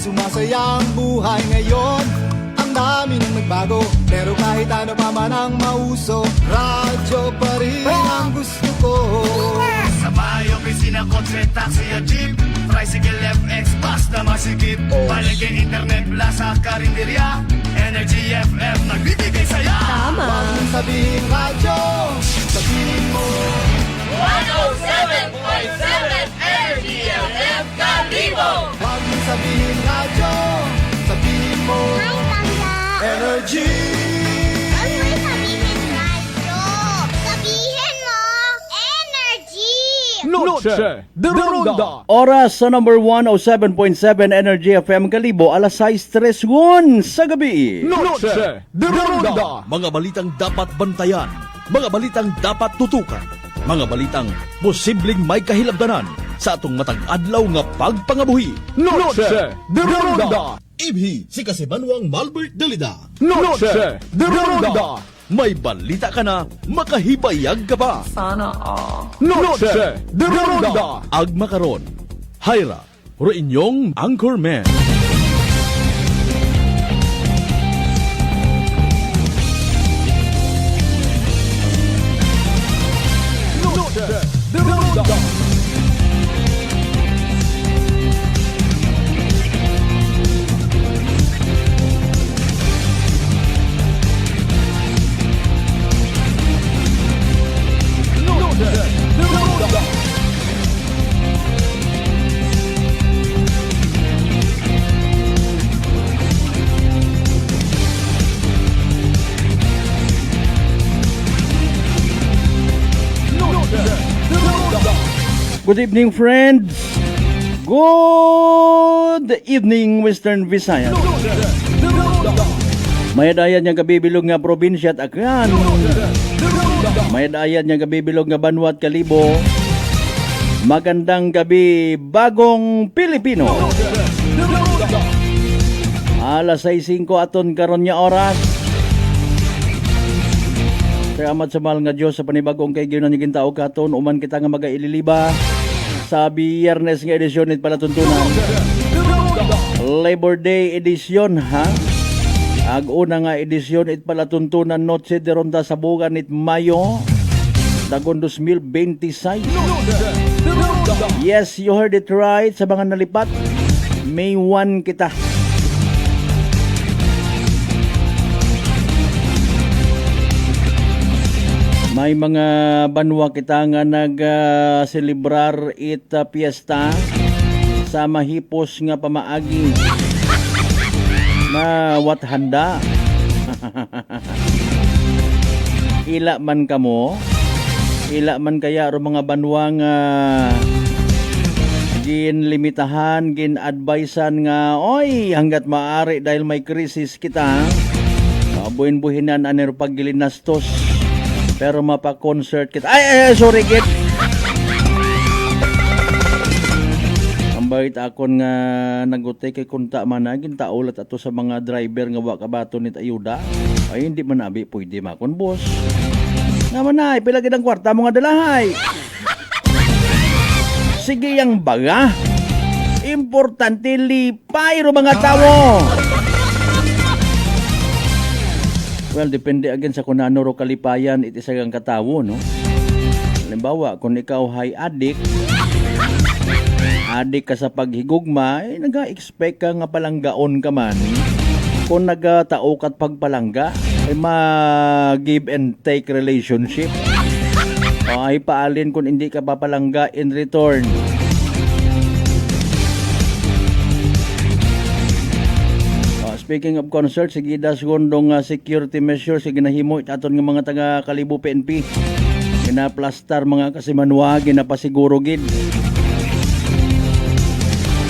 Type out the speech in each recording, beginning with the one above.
sumasaya ang buhay ngayon. Ang dami nang nagbago, pero kahit ano pa man ang mauso, radyo pa rin ang gusto ko. Sa bahay, opisina, kotse, taxi o jeep, tricycle, FX, bus na masikip, palengke, internet, plaza, karinderya, Energy FM, nagbibigay saya. Tama. Huwag mong sabihin radyo, sabihin mo 107.7 Energy FM Kalibo. Huwag mong sabihin radyo, sabihin mo Ay, tanda. Energy. Huwag mo sabihin radyo. Sabihin mo, energy. Noche de Ronda. Oras sa number 107.7 Energy FM Kalibo, alas 6:31 sa gabi. Noche de Ronda. Mga balitang dapat bantayan, mga balitang dapat tutukan, mga balitang posibleng may kahilabdanan sa atong matag adlaw nga pagpangabuhi. Noche de Ronda. Ibhi si Kasibanwang Malbert Dalida. Noche de Ronda. May balita ka na, makahibayag ka pa. Noche de Ronda. Agma karon, Hyra, ro inyong Anchorman. Noche de Ronda. Good evening, friends. Good evening, Western Visayas. May dayan nga gabibilog nga probinsya at Aklan. May dayan nga gabibilog nga Banwa at Kalibo. Magandang gabi, bagong Pilipino. Alas 6:05 aton karon nga oras. Salamat sa mahal nga Diyos sa panibagong kay giyon nga tao katon uman kita nga magaililiba sa Biyernes nga edisyon nit palatuntunan. Labor Day edition ha. Ag una nga edisyon it palatuntunan Noche de Ronda sa bugan nit Mayo dagon 2026. Yes, you heard it right sa mga nalipat. May 1 kita. May mga banwa kita nga nag-celebrar ita piyesta sa mahipos nga pamaagi na wathanda. Ila man kamo, ila man kaya ro mga banwa nga ginlimitahan, gin-advisean nga oy hanggat maaari dahil may krisis kita. Buhin-buhinan anero paggilinastos. Pero mapa-concert kita. Ay, sorry, git. Ang bait akon nga nagutay kay kunta managin taulat ato sa mga driver nga wa kabato nit ayuda. Ay, hindi man abi pwede makon, boss. Nga manay, pila gid ang kwarta mo nga dalahay. Sige yang baga. Importante lipay ro mga tawo. Well, depende again sa kung ano ro kalipayan iti sagang katawo, no? Halimbawa, kung ikaw hay adik ka sa paghigugma, naga-expect ka nga palanggaon ka man. Kung nagatao ka't pagpalangga, ay ma-give and take relationship. Ay paalin kung hindi ka papalangga in return. Speaking of concert, sige dasgondong security measures sige nahimo aton nga mga taga Kalibo PNP. Ginaplastar mga kasimanwa, ginapasiguro gid.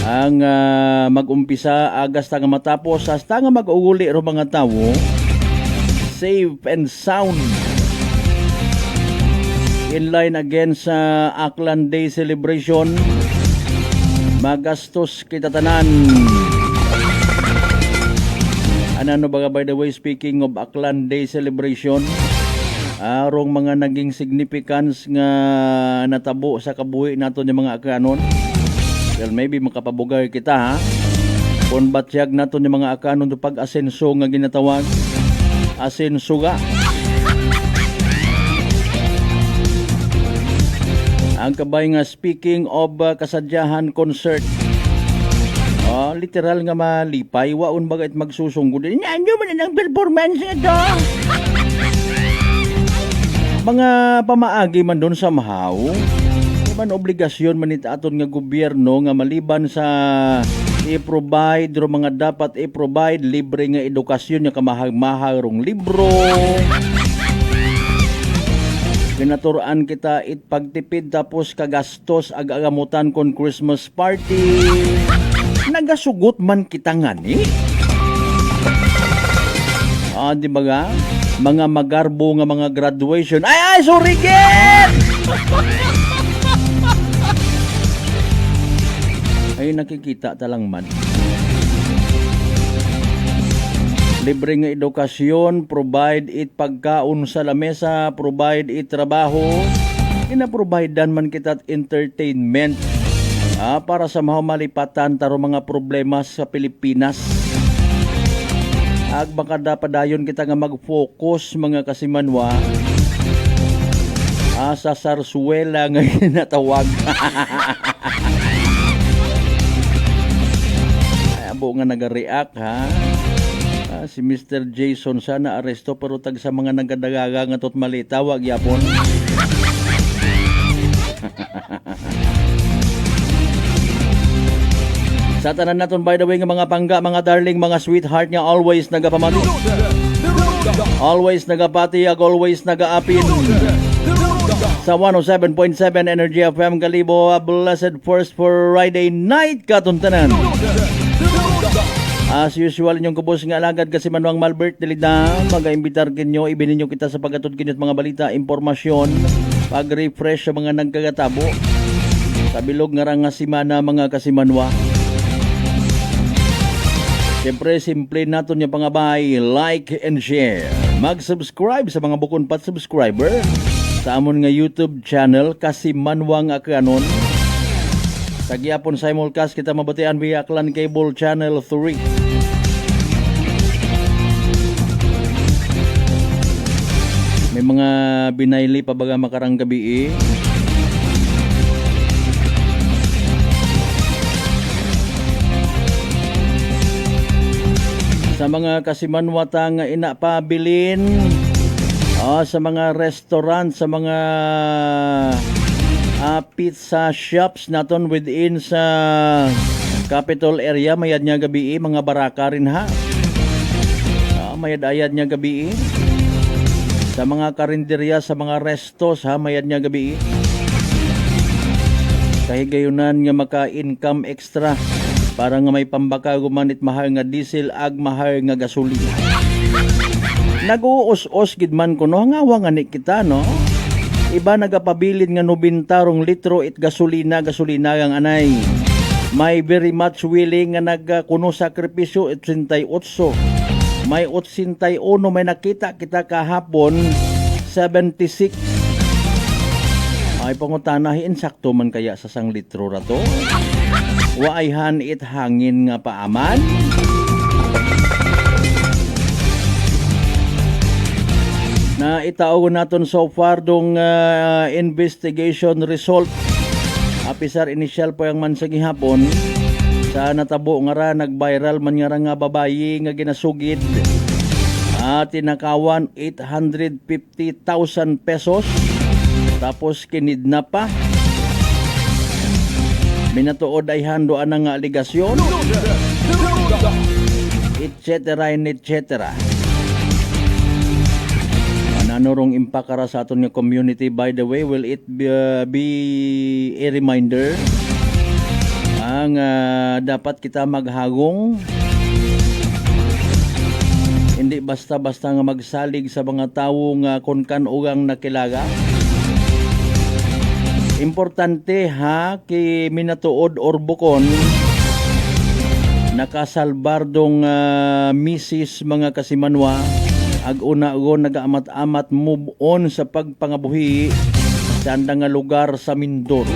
Ang mag-umpisa agas nga matapos hasta nga mag-uguli ro mga tawo safe and sound. In line again sa Aklan Day celebration. Magastos kita tanan. Ano ba by the way, speaking of Aklan Day celebration, arong mga naging significance nga natabo sa kabuhi nato ng mga Aklanon. Well, maybe makapabugay kita ha. Kung batyag nato ni mga akanon do pag-asenso nga ginatawag. Asensuga. Ang kabay nga speaking of kasadyahan concert. Literal nga malipay. Waon bagay magsusunggod. Ano man ang performance ito? Mga pamaagi man doon somehow. Man obligasyon man ita aton nga gobyerno nga maliban sa i-provide ro mga dapat i-provide libre nga edukasyon nga kamahag-mahag rong libro. Ginaturoan kita pagtipid tapos kagastos ag-agamutan kon Christmas party. Nagasugot man kita ngani. Di ba ga? Mga magarbo nga mga graduation. Ay, sorry, Ken! Ay, nakikita talang man. Libre nga edukasyon, provide it pagkaon sa lamesa, provide it trabaho. Ina-providean man kita entertainment para sa mahumalipatan taro mga problema sa Pilipinas. Ag makada padayon kita nga mag-focus mga kasimanwa sa sarsuela nga ginatawag. Abo nga nag-react ha. Si Mr. Jason sana aresto pero tag sa mga nagadagaga nga tot malitawag yapon. Sa tanan naton by the way nga mga pangga, mga darling, mga sweetheart nga always nagapamati. Always nagapati, always nagaapin. Sa 107.7 Energy FM Kalibo, a blessed first for Friday night katuntanan. As usual, inyong kubos nga alagad kasi Manuang Malbert Delida, mag-aimbitar kinyo, ibininyo kita sa pagkatod kinyot mga balita, impormasyon, pag-refresh sa mga nagkagatabo, sa bilog nga rang nga simana mga kasimanwa. Siyempre, simple nato niya pangabay, like and share. Mag-subscribe sa mga bukon pat subscriber sa amon nga YouTube channel, Kasimanwang Akanon. Sa giyapon simulcast kita mabatian via Aklan Cable Channel 3. May mga binayli pa baga makarang gabi sa mga kasimanwata nga inapabilin sa mga restaurant, sa mga pizza shops naton within sa capital area, mayad niya gabi mga baraka rin ha. Mayad-ayad niya gabi sa mga karinderya, sa mga restos ha, mayad niya gabi kahigayunan nga maka-income extra para nga may pambaka gumanit mahal nga diesel ag mahal nga gasolina. Nag-uus-us gid man kuno nga ni kita no. Iba nagapabilin nga 90 litro it gasolina ang anay. May very much willing nga nagkuno sakripisyo 88. May 81 may nakita kita kahapon 76. Ay pangutanahin sakto man kaya sa 1 litro rato. Waayhan it hangin nga paaman. Na itaog naton so far dong investigation result. Apisar initial po yung man sa gihapon. Sa natabo nga ra nag-viral man nga babayi nga ginasugid. Tinakawan 850,000 pesos. Tapos kinidnap pa. Minatuod ay handoan ng aligasyon, etc. Ananurong impakara sa aton nga community, by the way, will it be a reminder ang dapat kita maghagong, hindi basta-basta nga magsalig sa mga tawo nga kon kanugang nakilaga. Importante ha, kay minatuod or bukon nakasalbar dong misis mga kasimanwa ag una-go nagaamat-amat move on sa pagpangabuhi sa andang nga lugar sa Mindoro.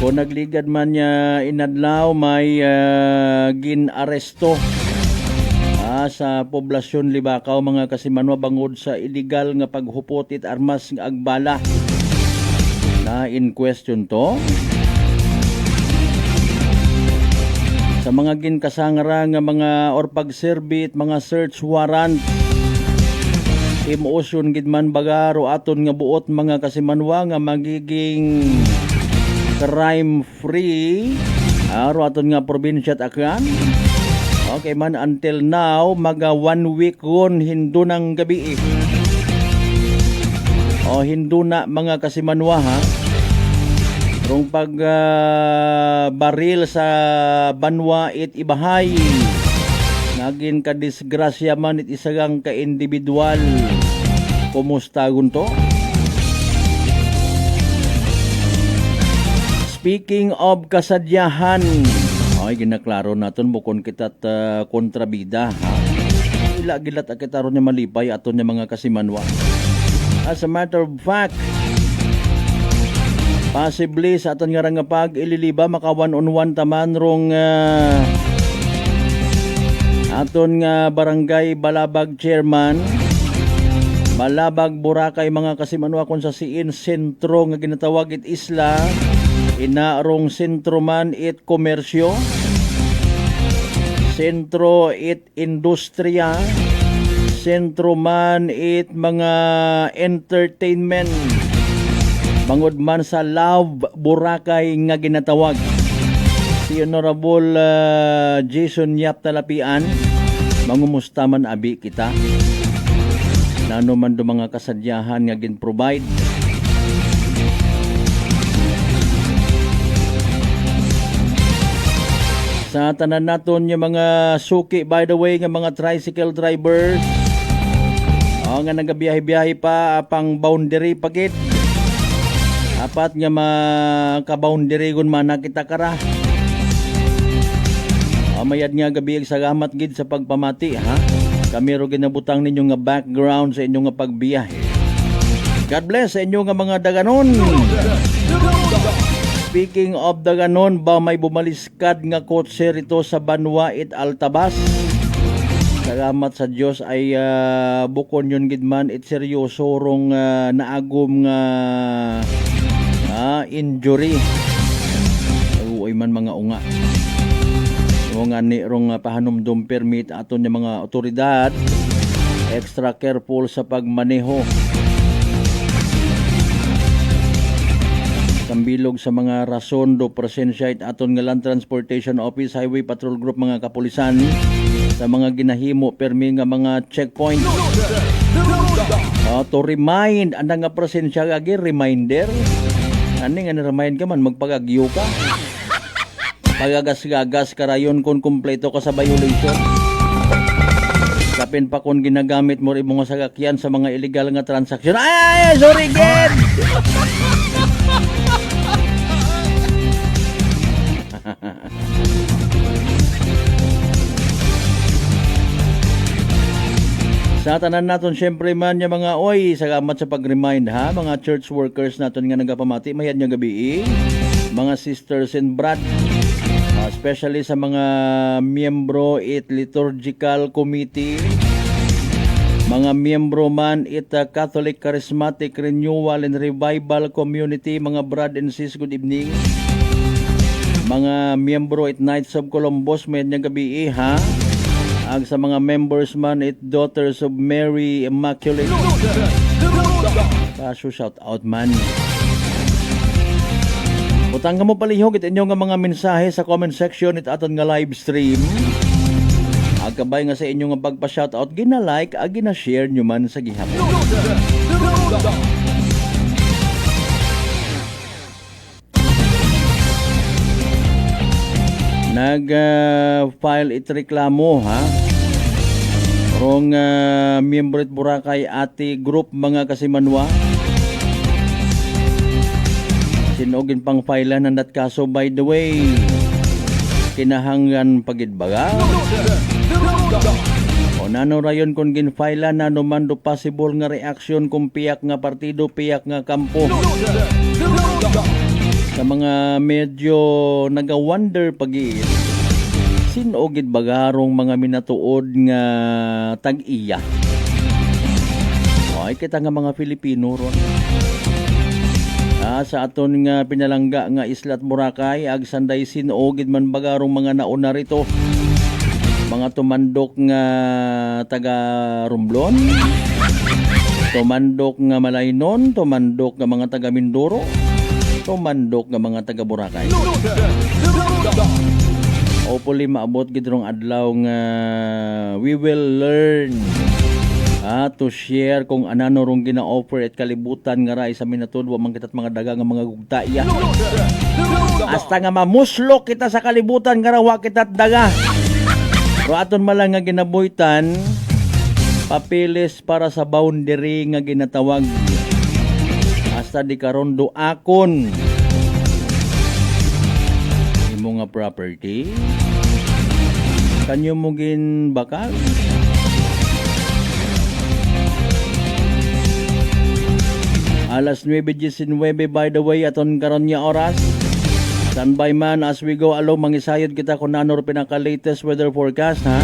Kung nagligad man niya inadlaw, may ginaresto sa poblasyon Libakaw mga kasimanwa bangod sa illegal nga paghupot it armas nga agbala. Na in question to. Sa mga ginkasangara nga mga or pagserbit, mga search warrant, imuosyon gid man bagaro aton nga buot mga kasimanwa nga magiging crime free aro aton nga probinsya at Aklan. Okay man until now maga 1 week ron hindo ng gabi o hindo na mga kasimanwa ha. Rong pag baril sa banwa it ibahay naging kadisgrasya man it isagang ka individual. Kumusta gunto? Speaking of kasadyahan, ay ginaklaro naton bukon kitat kontrabida ha. Ila gilat akita ron niya malipay aton niya mga kasimanwa. As a matter of fact, possibly sa aton nga pag ililiba maka 1-on-1 taman rong aton nga barangay Balabag chairman Balabag Boracay mga kasimanwa kung sa siin sentro nga ginatawag it isla inarong sentro man it komersyo sentro it industriya sentro man it mga entertainment bangod man sa Love Boracay nga ginatawag si Honorable Jason Yap Talapian mangumusta man abi kita nano man do mga kasadyahan nga gin-provide sa tanan naton yung mga suki by the way nga mga tricycle drivers nga nagabiyahe-biyahe pa pang boundary pagit apat nga maka-boundary gun man nakita kara. Mayad nga gabi sa gamat gid sa pagpamati ha. Kami ro ginabutang ninyo nga background sa inyo nga pagbiyahe. God bless sa inyo nga mga daganon. Speaking of daganon, ba may bumaliskad nga kotse rito sa Banwa it Altabas. Salamat sa Dios ay bukon yun gid man it seryoso rong naagom nga injury. Uy man mga unga. Nga ni rong pahanumdum permit aton ng mga otoridad extra careful sa pagmaneho. Kambilog sa mga rason do presensya it aton nga Land Transportation Office Highway Patrol Group mga kapulisan sa mga ginahimo permi nga mga checkpoint. To remind andang nga presensya agi reminder ani nga ni-remind ka man magpagagyo ka pagagas-gagas karayon kung kumpleto ka sa violation kapin pa kung ginagamit mo rin mga sasakyan sa mga illegal nga transaksyon ay sorry again. Sa tanan naton syempre man yung mga salamat sa pag-remind ha mga church workers naton nga nagapamati mayad nga gabi mga sisters and brad especially sa mga miyembro it liturgical committee mga miyembro man it Catholic Charismatic Renewal and Revival Community mga brad and sis good evening mga miyembro it Knights of Columbus mayad nga gabi ha ag sa mga members man it Daughters of Mary Immaculate kaso shout out man utang ka mo palihog it inyo nga mga mensahe sa comment section it aton nga live stream ag kabay nga sa inyo nga pagpa-shout out gina-like ag gina-share nyo man sa gihapon. Nag-file it reklamo ha rong miyembro it Boracay Ati Group mga kasimanwa sinugin pang filean ng dat kaso by the way kinahanglan pagidbaga o nano rayon kung ginfilean na naman do possible nga reaksyon kung piyak nga partido piyak nga kampo sa mga medyo nagawonder pag-iit. Sinogid bagarong mga minatuod nga tag-iya. Ay kita nga mga Filipino ron. Sa aton nga pinalangga nga Isla at Boracay, ag sanday sinogid man bagarong mga nauna rito. Mga tumandok nga taga Romblon, tumandok nga Malaynon, tumandok nga mga taga Mindoro, tumandok nga mga taga Boracay. Hopefully maabot gid rong adlaw nga we will learn to share kung anano rong gina-offer at kalibutan nga ray sa minatud wa man kitat mga daga nga mga gugtaya. Hasta nga mamuslok kita sa kalibutan nga wa kitat daga. Pero aton malang nga ginabuhitan papilis para sa boundary nga ginatawag. Hasta di karon duakon imo nga property kanyo mo gin bakal. Alas 9:19 by the way aton karon nga oras. Standby man as we go along mangisayod kita kung ano pinaka-latest weather forecast ha.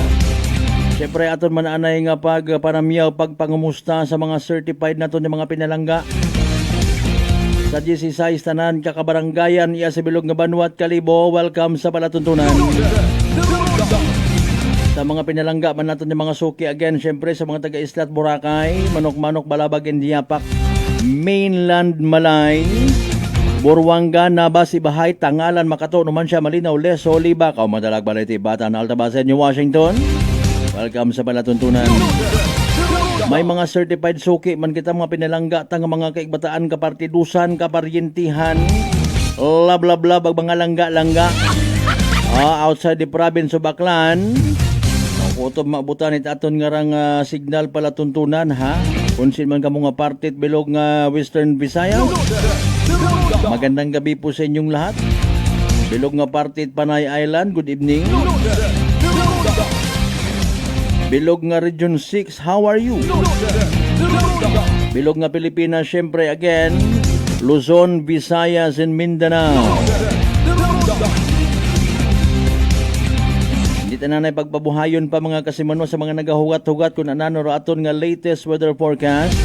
Siyempre aton man anay nga panamiyaw pagpangumusta sa mga certified nato ni mga pinalangga. Sa 16 tanan kakabaranggayan iya sa bilog nga Banwa at Kalibo, welcome sa palatuntunan. Sa mga pinalangga man nato ni mga suki again, siyempre sa mga taga-Isla at Boracay, Manok-Manok, Balabag, Indiapak, Mainland Malay, Buruanga, Nabas, Ibahay, Tangalan, Makato, Numan siya, Malinaw, Leso, Liba, Madalag, Balete, Bata, Altabasen, New Washington. Welcome sa palatuntunan. May mga certified suki man kita mga pinalangga tang mga kaigbataan, kapartidusan, kaparyentihan, lablab-lab, mga langga-langga. Outside the province of Baclan, kutob maabutan it aton nga rang signal palatuntunan ha. Kunsin man kamo nga partit bilog nga Western Visayas. Magandang gabi po sa inyong lahat. Bilog nga partit Panay Island, good evening. Bilog nga Region 6, how are you? Bilog nga Pilipinas, syempre again, Luzon, Visayas, and Mindanao. Hindi tananay pagpabuhayon pa mga kasimano sa mga nagahugat-hugat kung anano aton nga latest weather forecast.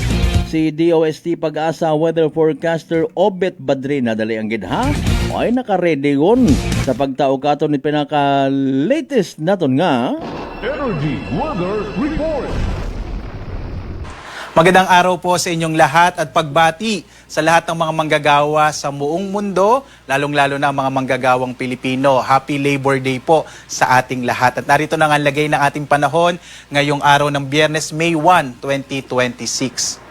Si DOST Pag-asa Weather Forecaster Obet Badrina dali ang gidha ay naka-ready gon sa pagtao katon ni pinaka-latest naton nga Energy Weather Report. Magandang araw po sa inyong lahat at pagbati sa lahat ng mga manggagawa sa buong mundo, lalong-lalo na ang mga manggagawang Pilipino. Happy Labor Day po sa ating lahat. At narito na nga ang lagay ng ating panahon ngayong araw ng Biyernes, May 1, 2026.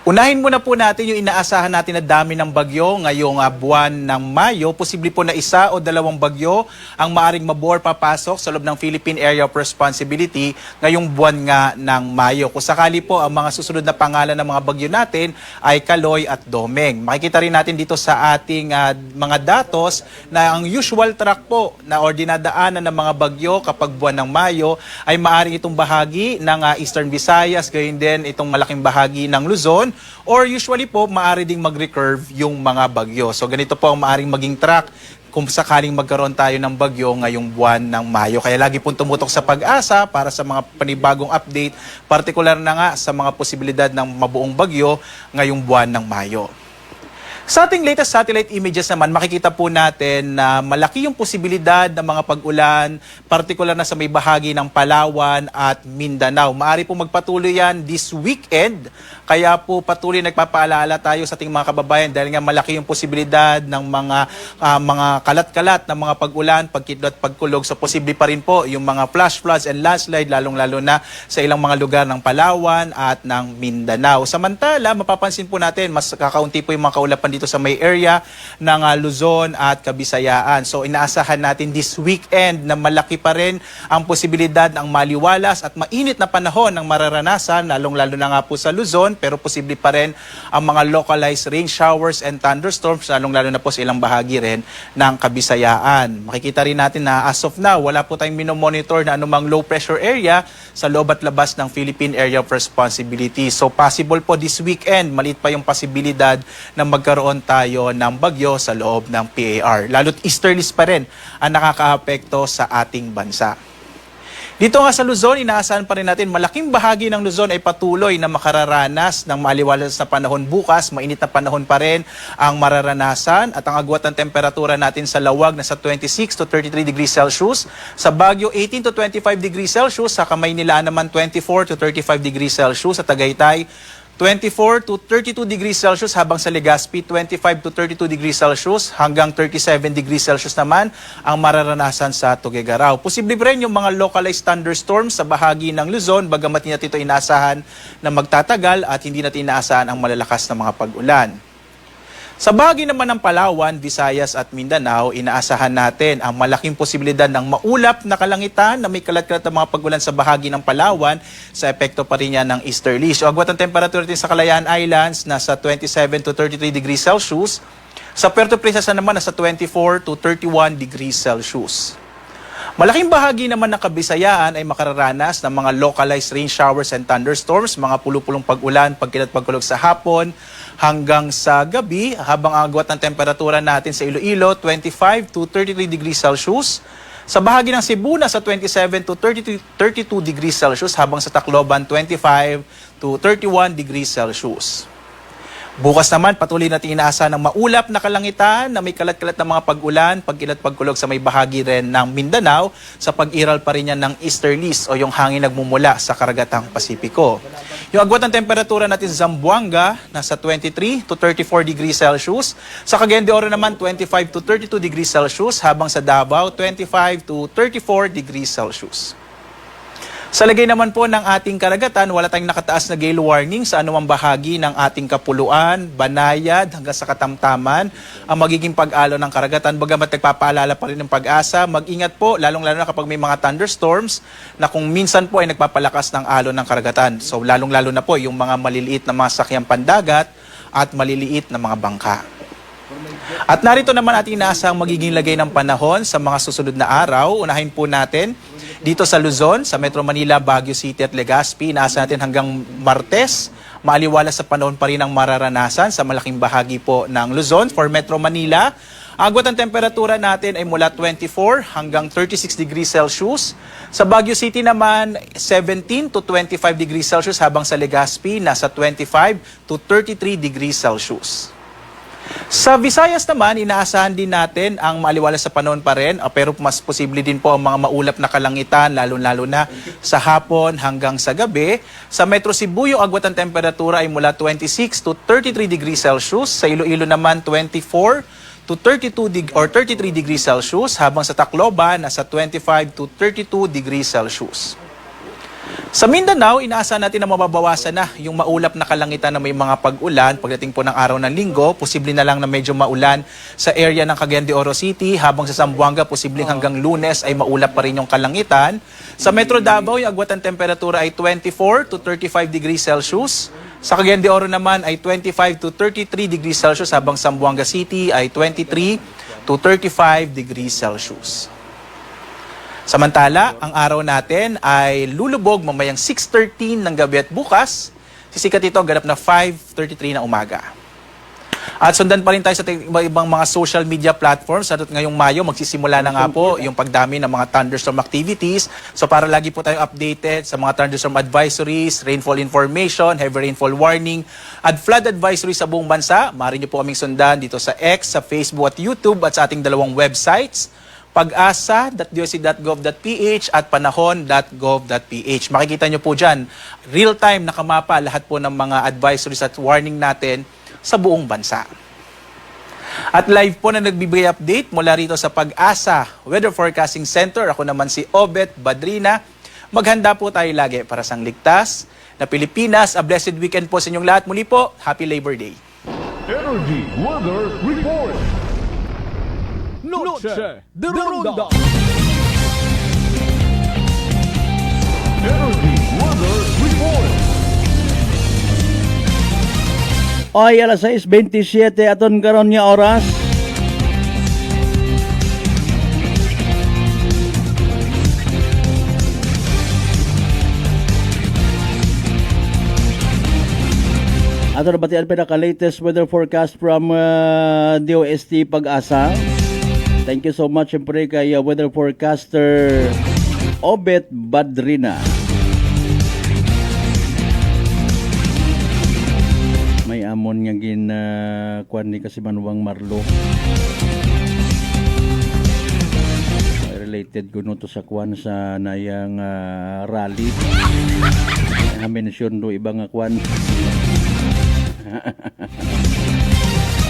Unahin muna po natin yung inaasahan natin na dami ng bagyo ngayong buwan ng Mayo. Posible po na isa o dalawang bagyo ang maaring mabor papasok sa loob ng Philippine Area of Responsibility ngayong buwan nga ng Mayo. Kung sakali po ang mga susunod na pangalan ng mga bagyo natin ay Kaloy at Domeng. Makikita rin natin dito sa ating mga datos na ang usual track po na or dinadaanan ng mga bagyo kapag buwan ng Mayo ay maaring itong bahagi ng Eastern Visayas, gayon din itong malaking bahagi ng Luzon, or usually po maaari ding mag-recurve yung mga bagyo. So ganito po ang maaring maging track kung sakaling magkaroon tayo ng bagyo ngayong buwan ng Mayo. Kaya lagi pong tumutok sa Pag-asa para sa mga panibagong update, partikular na nga sa mga posibilidad ng mabuong bagyo ngayong buwan ng Mayo. Sa ating latest satellite images naman, makikita po natin na malaki yung posibilidad ng mga pag-ulan, partikular na sa may bahagi ng Palawan at Mindanao. Maaari po magpatuloy yan this weekend. Kaya po patuloy nagpapaalala tayo sa ating mga kababayan dahil nga malaki yung posibilidad ng mga kalat-kalat ng mga pag-ulan, pagkidlat, pagkulog. So posible pa rin po yung mga flash floods and landslide, lalong-lalo na sa ilang mga lugar ng Palawan at ng Mindanao. Samantala, mapapansin po natin, mas kakaunti po yung mga kaulapan dito sa may area ng Luzon at Kabisayaan. So inaasahan natin this weekend na malaki pa rin ang posibilidad ng maliwalas at mainit na panahon ng mararanasan, lalong-lalo na nga po sa Luzon, pero posible pa rin ang mga localized rain showers and thunderstorms, lalong-lalo na po sa ilang bahagi rin ng Kabisayaan. Makikita rin natin na as of now, wala po tayong minomonitor na anumang low pressure area sa loob at labas ng Philippine Area of Responsibility. So possible po this weekend, maliit pa yung posibilidad na magkaroon magkaroon tayo ng bagyo sa loob ng PAR. Lalo't easterlies pa rin ang nakakaapekto sa ating bansa. Dito nga sa Luzon, inaasahan pa rin natin malaking bahagi ng Luzon ay patuloy na makararanas ng maaliwalas na panahon bukas. Mainit na panahon pa rin ang mararanasan at ang agwat ng temperatura natin sa Lawag na sa 26 to 33 degrees Celsius. Sa Baguio, 18 to 25 degrees Celsius. Sa Kamaynilaan naman, 24 to 35 degrees Celsius. Sa Tagaytay, 24 to 32 degrees Celsius, habang sa Legazpi 25 to 32 degrees Celsius hanggang 37 degrees Celsius naman ang mararanasan sa Tuguegarao. Posible rin yung mga localized thunderstorms sa bahagi ng Luzon, bagamat hindi natin ito inaasahan na magtatagal at hindi natin inaasahan ang malalakas na mga pag-ulan. Sa bahagi naman ng Palawan, Visayas at Mindanao, inaasahan natin ang malaking posibilidad ng maulap na kalangitan na may kalat-kalat na mga pag-ulan sa bahagi ng Palawan sa epekto pa rin yan ng easterlies. O agwat ang temperatura din sa Kalayaan Islands nasa 27 to 33 degrees Celsius. Sa Puerto Princesa naman nasa 24 to 31 degrees Celsius. Malaking bahagi naman ng Kabisayaan ay makararanas ng mga localized rain showers and thunderstorms, mga pulupulong pag-ulan, pagkilat-pagkulog sa hapon hanggang sa gabi, habang ang agwat ng temperatura natin sa Iloilo, 25 to 33 degrees Celsius. Sa bahagi ng Cebu, nasa 27 to 32 degrees Celsius, habang sa Tacloban, 25 to 31 degrees Celsius. Bukas naman, patuloy natin inaasahan ng maulap na kalangitan na may kalat-kalat na mga pag-ulan, pagkilat-pagkulog sa may bahagi rin ng Mindanao sa pag-iral pa rin yan ng easterlies o yung hangin nagmumula sa karagatang Pasipiko. Yung agwat ng temperatura natin sa Zamboanga, nasa 23 to 34 degrees Celsius. Sa Cagayan de Oro naman, 25 to 32 degrees Celsius, habang sa Davao, 25 to 34 degrees Celsius. Sa lagay naman po ng ating karagatan, wala tayong nakataas na gale warning sa anumang bahagi ng ating Kapuluan, Banayad, hanggang sa Katamtaman ang magiging pag-alo ng karagatan. Bagamat nagpapaalala pa rin ng Pag-asa, mag-ingat po, lalong-lalo na kapag may mga thunderstorms na kung minsan po ay nagpapalakas ng alo ng karagatan. So lalong-lalo na po yung mga maliliit na mga sakyang pandagat at maliliit na mga bangka. At narito naman ating inaasahang magiging lagay ng panahon sa mga susunod na araw. Unahin po natin dito sa Luzon, sa Metro Manila, Baguio City at Legazpi. Inaasahan natin hanggang Martes, maaliwalas sa panahon pa rin ang mararanasan sa malaking bahagi po ng Luzon. For Metro Manila, agwat ang temperatura natin ay mula 24 hanggang 36 degrees Celsius. Sa Baguio City naman, 17 to 25 degrees Celsius, habang sa Legazpi, nasa 25 to 33 degrees Celsius. Sa Visayas naman, inaasahan din natin ang maaliwalas sa panahon pa rin, pero mas posible din po ang mga maulap na kalangitan, lalo-lalo na sa hapon hanggang sa gabi. Sa Metro Cebu, yung agwat ng temperatura ay mula 26 to 33 degrees Celsius. Sa Iloilo naman, 24 to 32 or 33 degrees Celsius, habang sa Tacloban, nasa 25 to 32 degrees Celsius. Sa Mindanao, inaasahan natin na mababawasan na yung maulap na kalangitan na may mga pag-ulan pagdating po ng araw ng linggo. Posible na lang na medyo maulan sa area ng Cagayan de Oro City, habang sa Zamboanga, posibleng hanggang Lunes ay maulap pa rin yung kalangitan. Sa Metro Davao, yung agwat ng temperatura ay 24 to 35 degrees Celsius. Sa Cagayan de Oro naman ay 25 to 33 degrees Celsius, habang Zamboanga City ay 23 to 35 degrees Celsius. Samantala, ang araw natin ay lulubog mamayang 6:13 ng gabi at bukas, sisikat ito ganap na 5:33 na umaga. At sundan pa rin tayo sa iba-ibang mga social media platforms. At ngayong Mayo, magsisimula na nga po yung pagdami ng mga thunderstorm activities. So para lagi po tayong updated sa mga thunderstorm advisories, rainfall information, heavy rainfall warning, at flood advisory sa buong bansa, maaari niyo po kaming sundan dito sa X, sa Facebook at YouTube, at sa ating dalawang websites, pag-asa.doc.gov.ph at panahon.gov.ph. Makikita nyo po dyan, real-time nakamapa lahat po ng mga advisories at warning natin sa buong bansa. At live po na nagbibigay update mula rito sa Pag-asa Weather Forecasting Center. Ako naman si Obet Badrina. Maghanda po tayo lagi para sa ligtas na Pilipinas. A blessed weekend po sa inyong lahat. Muli po, Happy Labor Day. Energy Weather Report. Noche de Ronda. Energy Weather Report. Ay, alas 6:27 aton karon nga oras. Ato na batian pinaka-latest weather forecast from DOST Pag-asa. Thank you so much siyempre kay weather forecaster Obet Badrina. May amon nga kuan ni kasi Manuang Marlo. Related kuno to sa kuan sa nayang rally. Mention do ibang kuan.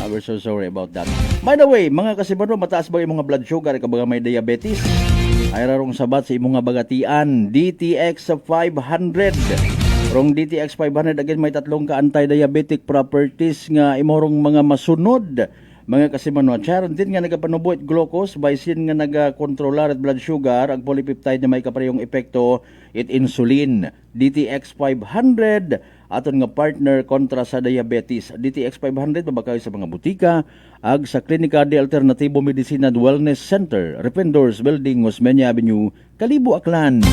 We're so sorry about that. By the way, mga kasibano, mataas ba yung mga blood sugar kabaga may diabetes? Ay rarong sabat sa imong nga bagatian, DTX 500. Rong DTX 500 again may tatlong ka anti-diabetic properties nga imorong mga masunod. Mga kasimano, charon din nga nagapanubuit glucose, baisin nga nagakontrolar at blood sugar, ang polypeptide na may kaparehong epekto, it insulin. DTX 500, aton nga partner kontra sa diabetes. DTX 500 mabakay sa mga butika, ag sa Klinika de Alternativo Medicina and Wellness Center, Rependors Building, Osmeña Avenue, Kalibo, Aklan.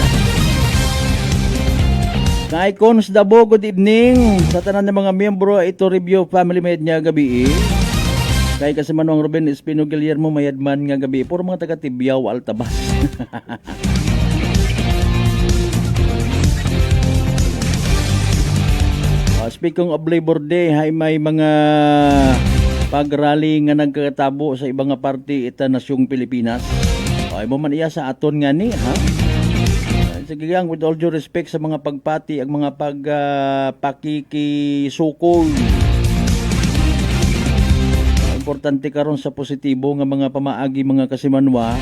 Ka-icons Dabo, good evening. Sa tanan ng mga miyembro, ito review family made niya gabi. Kay kasi Manuang Ruben Espino Guillermo mayadman nga gabi. Puro mga taga Tibiao, Altabas. Speaking of Labor Day, may mga pag-rally nga nagkatabo sa ibang party ita nasyong Pilipinas. Ay mo man iya sa aton nga ni, ha? Sige gang, with all due respect sa mga pagpati, ang mga pakikisukol. Importante karon sa positibo nga mga pamaagi mga kasimanwa,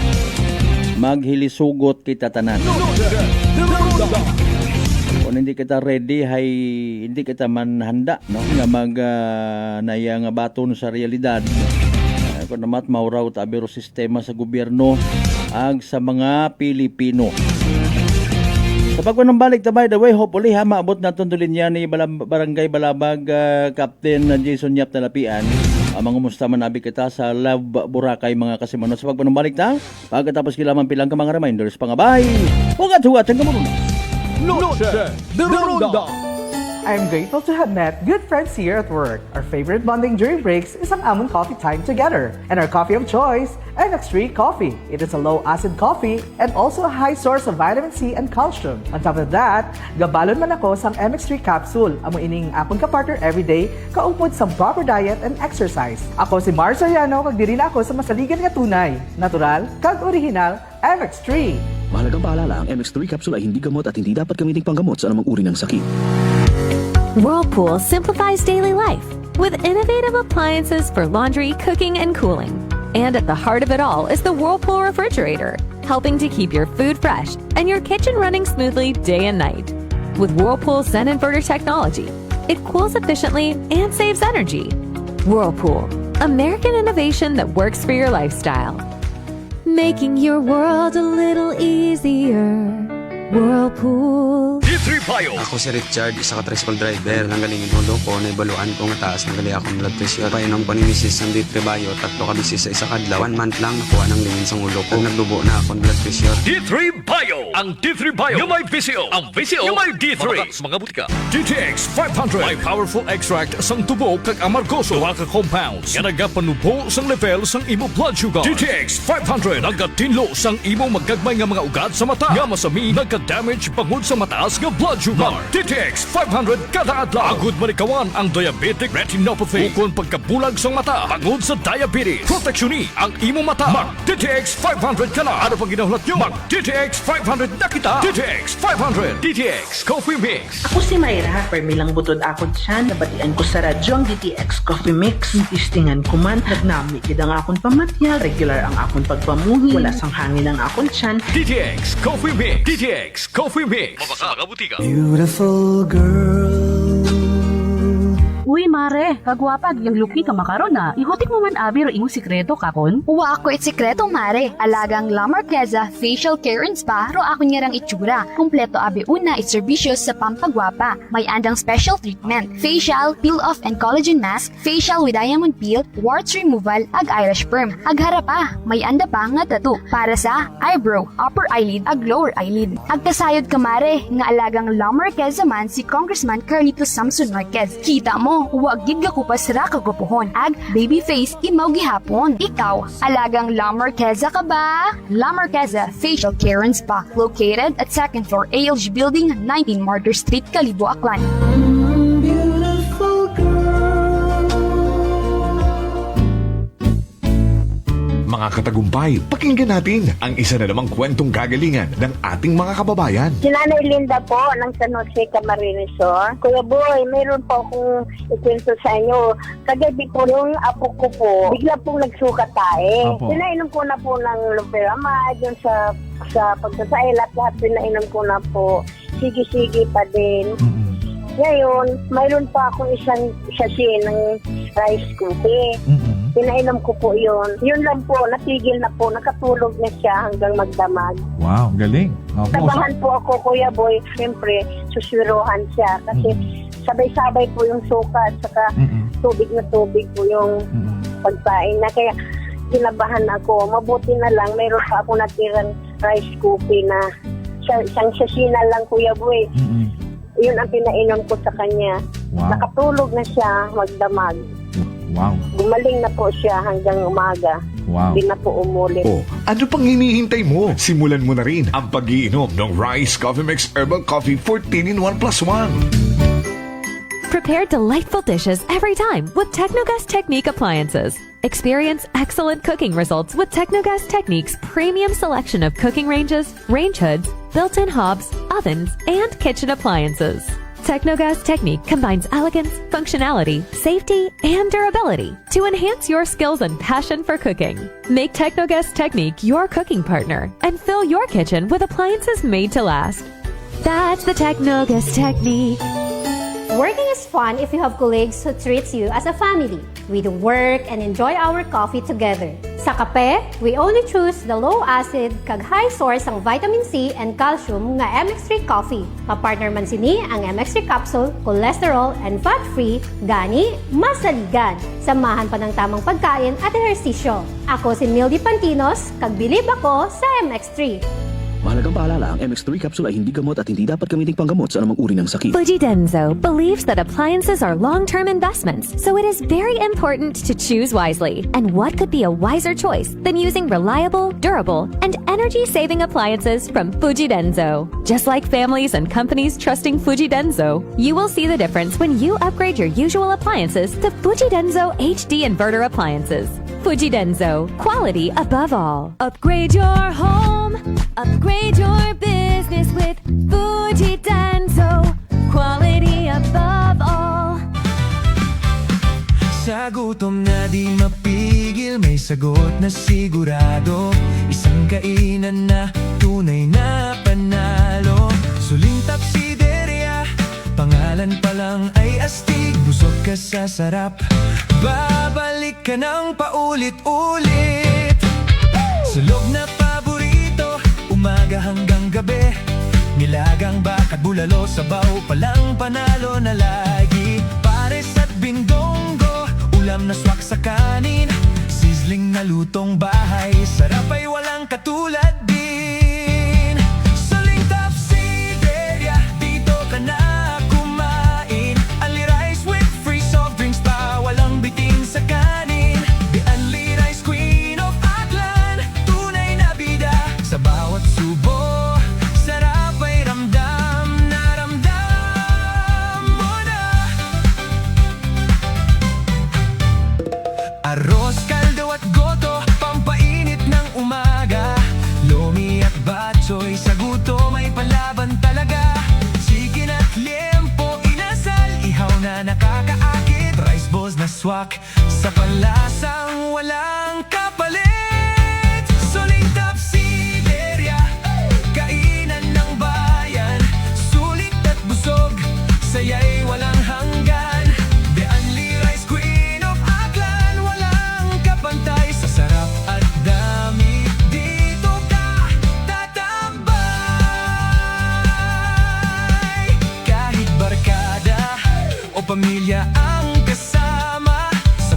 maghilisugot kita tanan. Kung hindi kita ready, hindi kita man handa, no? Nga naya nga baton sa realidad. Kung namat mauraw tabiro sistema sa gobyerno ag sa mga Pilipino. Sa pagpanambalik ta, by the way, hopefully maabot naton dulinya ni Barangay Balabag Captain Jason Yap Talapian. Mga musta man abi kita sa Love Boracay mga kasimano. Sa pagpanambalik ta, pagkatapos kilaman pilang ka mga reminders pangabay. Hugat-hugat ang kamuno. Noche de Ronda. I'm grateful to have met good friends here at work. Our favorite bonding during breaks is ang amon coffee time together. And our coffee of choice, MX3 Coffee. It is a low-acid coffee and also a high source of vitamin C and calcium. On top of that, gabalon man ako sa MX3 capsule. Amo ining apon ka partner everyday, kaupod sa proper diet and exercise. Ako si Mars Soriano, kagdiri na ako sa masaligan nga tunay, natural, kag original, MX3. Mahalagang paalala, ang MX3 capsule ay hindi gamot at hindi dapat gamitin panggamot sa anumang uri ng sakit. Whirlpool simplifies daily life with innovative appliances for laundry, cooking, and cooling. And at the heart of it all is the Whirlpool refrigerator, helping to keep your food fresh and your kitchen running smoothly day and night. With Whirlpool's Zen inverter technology, it cools efficiently and saves energy. Whirlpool, American innovation that works for your lifestyle. Making your world a little easier. Whirlpool. D3 Bio. Ako si Richard, isa ka tricycle driver. Nanggalingin hulo ko, naibaluan ko nga taas ng gali akong blood pressure. Painom ko ni Mrs. ng D3 Bio, 3 ka bisis sa isa kadlaw. 1 month lang nakuha ng lingin sa ulo ko. Naglubo na akong blood pressure. D3 Bio. Ang D3 Bio yung may VCO. Ang VCO yung may D3. Mga butika. DTX 500. May powerful extract sang tubo kag amargoso. Duha ka compounds. Nga nagapanubo sang level sang imo blood sugar. DTX 500. Nagatinlo sang imo magagmay nga mga ugat sa mata. Nga masami nagka-damage pangod sa mataas nga blood sugar. DTX 500 kada adlaw. Agud manikawan ang diabetic retinopathy. Ukon pagkabulag sa mata pangod sa diabetes. Proteksyon ni ang imo mata. Mag DTX 500 ka na. Ano pang ginahulat nyo? Mag DTX 500 na kita. DTX 500. DTX Coffee Mix. Ako si Mayra. Permilang butod akon siya. Nabatian ko sa radyo ang DTX Coffee Mix. Tistingan ko man. Nagnami kid ang akon pamatyal. Regular ang akon pagpamuhi. Wala sang hangin ang akon siyan. DTX Coffee Mix. DTX Coffee Mix. Mabaka butika. Beautiful girl. Uy, mare, kagwapag, yung luki ka makaron na. Ihutik mo man abi ro imong sikreto kakon. Uwa ako sikreto, mare. Alagang La Marqueza Facial Care and Spa ro ako niyarang itsura. Kompleto abi una iserbisyo sa pampagwapa. May andang special treatment, facial, peel-off and collagen mask, facial with diamond peel, warts removal, ag eyelash perm. Ag harapa, may anda pa nga tattoo para sa eyebrow, upper eyelid, ag lower eyelid. Ag kasayod ka, mare, nga alagang La Marqueza man si Congressman Carlito Samson Marquez. Kita mo, wa gid ka kupas ra kagupuhon. Ag baby face imaw gihapon. Ikaw, alagang La Marqueza ka ba? La Marqueza Facial Care and Spa, located at 2nd floor ALG Building, 19 Martyr Street, Kalibo, Aklan. Mga katagumpay, pakinggan natin ang isa na namang kwentong kagalingan ng ating mga kababayan. Si Nanay Linda po ng San Jose Camarines Sur. Kuya Boy, mayroon po akong ikwento sa inyo. Kagabi po yung apo ko po, bigla pong nagsuka tayo. Pinainom ko na po ng Loperamide, yung sa pagsasail at lahat pinainom ko na po. Sige-sige pa din. Ngayon, mayroon pa akong isang sachet ng rice cookie. Pinainom ko po yun. Yun lang po, natigil na po. Nakatulog na siya hanggang magdamag. Wow, galing. Okay. Tabahan po ako, Kuya Boy. Siyempre, suswiruhan siya. Kasi sabay-sabay po yung suka at saka tubig na tubig po yung pagpain na. Kaya kinabahan ako. Mabuti na lang, mayroon pa ako natirang rice cookie na isang sasina lang, Kuya Boy. Yun ang pinainom ko sa kanya. Wow. Nakatulog na siya magdamag. Wow. Gumaling na po siya hanggang umaga. Wow. Hindi na po umulit. Oh, ano pang hinihintay mo? Simulan mo na rin ang pag-iinom ng Rice Coffee Mix Herbal Coffee 14-in-1 + 1. Prepare delightful dishes every time with Technogas Technique appliances. Experience excellent cooking results with Technogas Technique's premium selection of cooking ranges, range hoods, built-in hobs, ovens, and kitchen appliances. Technogas Technique combines elegance, functionality, safety, and durability to enhance your skills and passion for cooking. Make Technogas Technique your cooking partner and fill your kitchen with appliances made to last. That's the Technogas Technique. Working is fun if you have colleagues who treats you as a family. We do work and enjoy our coffee together. Sa kape, we only choose the low-acid kag high source ang vitamin C and calcium nga MX3 coffee. Kapartner man sini ang MX3 capsule, cholesterol and fat-free, gani, masaligan. Samahan pa ng tamang pagkain at ehersisyo. Ako si Mildy Pantinos, kag bilib ako sa MX3. Mahalagang paalala, ang MX3 capsule ay hindi gamot at hindi dapat gamiting panggamot sa anumang uri ng sakit. Fujidenzo believes that appliances are long-term investments, so it is very important to choose wisely. And what could be a wiser choice than using reliable, durable, and energy-saving appliances from Fujidenzo? Just like families and companies trusting Fujidenzo, you will see the difference when you upgrade your usual appliances to Fujidenzo HD inverter appliances. Fujidenzo, quality above all. Upgrade your home. Upgrade your business with Fujidenzo, quality above all. Sa gutom na di mapigil, may sagot na sigurado. Isang kainan na tunay na panalo. Suling Tapsideria, pangalan pa lang ay astig. Busog ka sa sarap, babalik ka ng paulit-ulit. Sulog na paborito, umaga hanggang gabi. Nilagang bakat bulalo, sabaw palang panalo na lagi. Pares at bindonggo, ulam na swak sa kanin. Sizzling na lutong bahay, sarap ay walang katulad din. Suling Tapsideria, dito ka na kumain. Ali rice with free soft drinks pa, walang bitin sa kanin. The Only Rice Queen of Aklan, tunay na bida sa bawat subo. Sarap ay ramdam na ramdam mo na. Arroz, kaldo at goto, pampainit ng umaga. Lomi at batchoy, sa gutom may palaban talaga. Chicken at liempo, inasal, ihaw na nakakaakit. Rice balls na swak, sa panlasang walang kapalit. Suling Tapsideria, kainan ng bayan. Sulit at busog, saya'y walang hanggan. The Only Rice Queen of Aklan, walang kapantay. Sa sarap at dami, dito ka tatambay. Kahit barkada o pamilya ang kasama, sa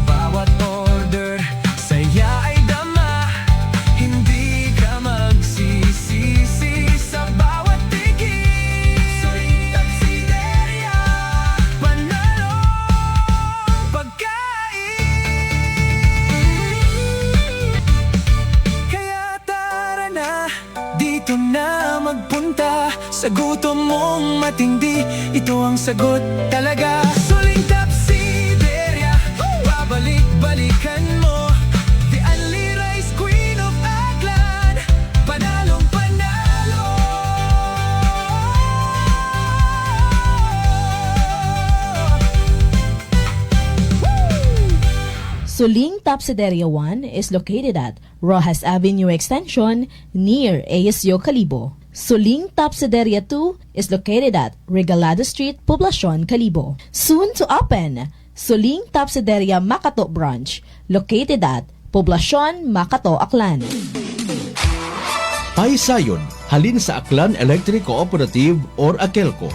Sa gutom mong matindi, ito ang sagot talaga. Suling Tapsideria, babalik-balikan mo. The Only Rice Queen of Aklan, panalong panalo. Suling Tapsideria 1 is located at Rojas Avenue Extension near ASU Calibo. Suling Tapsideria 2 is located at Regalado Street, Poblacion, Calibo. Soon to open, Suling Tapsideria Makato Branch, located at Poblacion, Makato, Aklan. Paisayon, halin sa Aklan Electric Cooperative or AKELCO.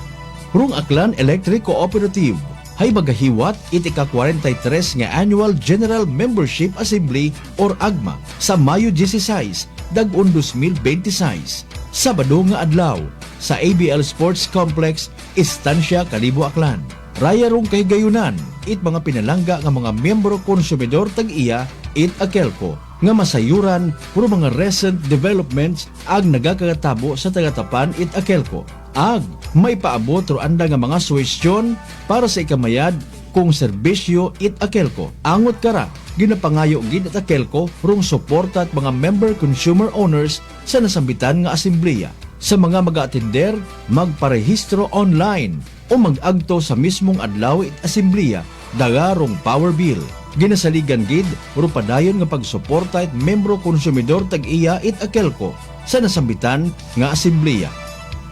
Rung Aklan Electric Cooperative, hay magahiwat iti ka-43 nga Annual General Membership Assembly or AGMA sa Mayo 16, dag-on 2026. Sabado nga adlaw sa ABL Sports Complex, Estancia, Calibo, Aklan. Raya rong kay gayunan it mga pinalangga nga mga miyembro konsumidor tag-iya it AKELCO nga masayuran puro mga recent developments ag nagakatabo sa tagatapan it AKELCO. Ag may paabot ro anda nga mga suwestyon para sa ikamayad kung serbisyo it AKELCO. Angot kara ginapangayo gid at AKELCO rong suporta at mga member consumer owners sa nasambitan nga asembleya. Sa mga mag-atender, magparehistro online o mag-agto sa mismong adlaw it asembleya dagarong power bill. Ginasaligan gid ro padayon nga pagsuporta at membro konsumidor tag-iya it AKELCO sa nasambitan nga asembleya.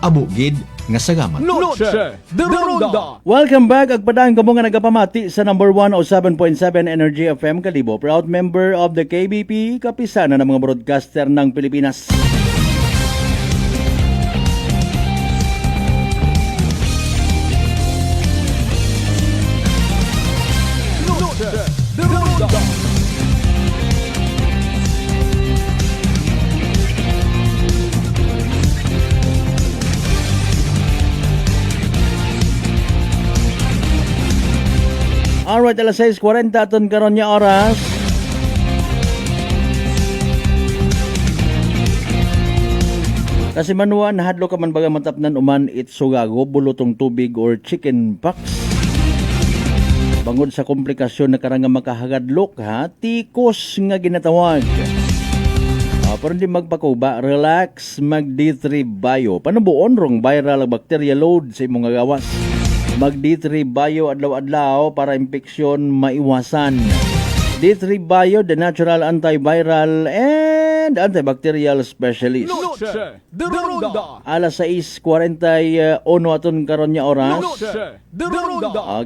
Abo gid nga sagaman. Noche de Ronda. Welcome back. Agpadaan ka mo nga nagapamati sa number 107.7 Energy FM Calibo. Proud member of the KBP, kapisana ng mga broadcaster ng Pilipinas. Noche de Ronda. Alright, alas 6:40 aton karon nya oras. Kasi manuan hadlo ka man baga matapnan uman it sugago, bulutong tubig or chicken pox. Bangod sa komplikasyon na karang makahagadlok ha, tikos nga ginatawag. Pero hindi magpakuba, relax, mag D3 Bio. Panubuon rong viral bacteria load sa imong gawas. Mag D3 Bio adlaw-adlaw para infeksyon maiwasan. D3 Bio, the natural antiviral and antibacterial specialist. Noche de Ronda. Alas 6:41 aton karon nya oras. Noche de Ronda.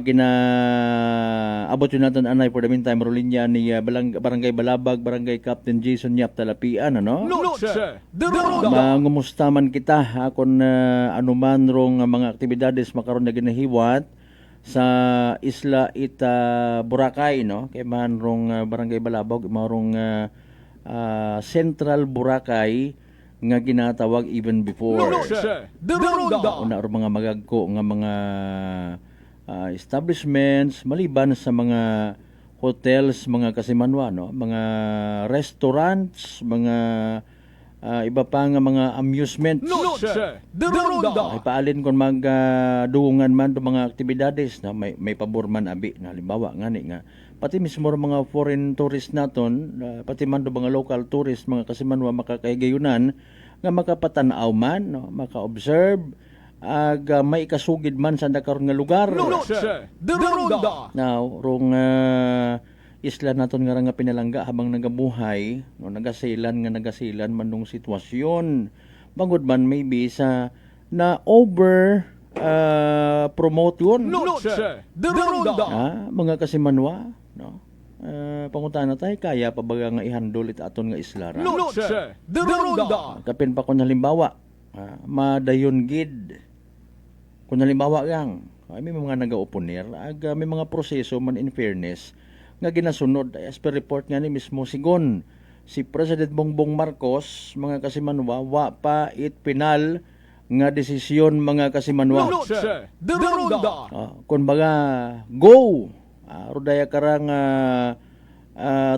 Abot yun natin anay for the meantime Rolinya ni Barangay Balabag, Barangay Captain Jason Yap Talapian, ano? Noche de Ronda. Mangumusta man kita ha, kung anuman rong mga aktibidades makaroon na ginahiwat sa isla ita Boracay, no? Kay man rong Barangay Balabag, marong Central Boracay nga ginatawag even before. Noche de Ronda. Una ro mga magagko nga mga establishments maliban sa mga hotels, mga kasimanwa, no? Mga restaurants, mga iba pa nga mga amusement. Noche de Ronda. Ay paalin kon magduungan man do mga aktibidades na may pabor man abi na halimbawa ngani nga pati mismo mga foreign tourist naton, pati man do mga local tourist, mga kasimanwa makakaigayunan nga makapatan-aw man, no? Maka-observe ag may kasugid man sa nakaroon nga lugar. Noche de Ronda. Now, rong isla naton nga pinalangga habang nagabuhay, no, nagasilan man nung sitwasyon. Bangod man maybe sa na over promote yun. Noche de Ronda. Mga kasimanwa, no? Pangutan na tayo, kaya pa baga nga ihandol it aton nga isla ra. Noche de Ronda. Kapin pa kung halimbawa, madayon gid. Kung halimbawa gang, may mga nag-oponir, may mga proseso man in fairness, nga ginasunod, as per report nga ni mismo sigon, si President Bongbong Marcos, mga kasimanwa, wa pa it pinal nga desisyon mga kasimanwa. Noche de Ronda. Kung baga, go! Rudaya karang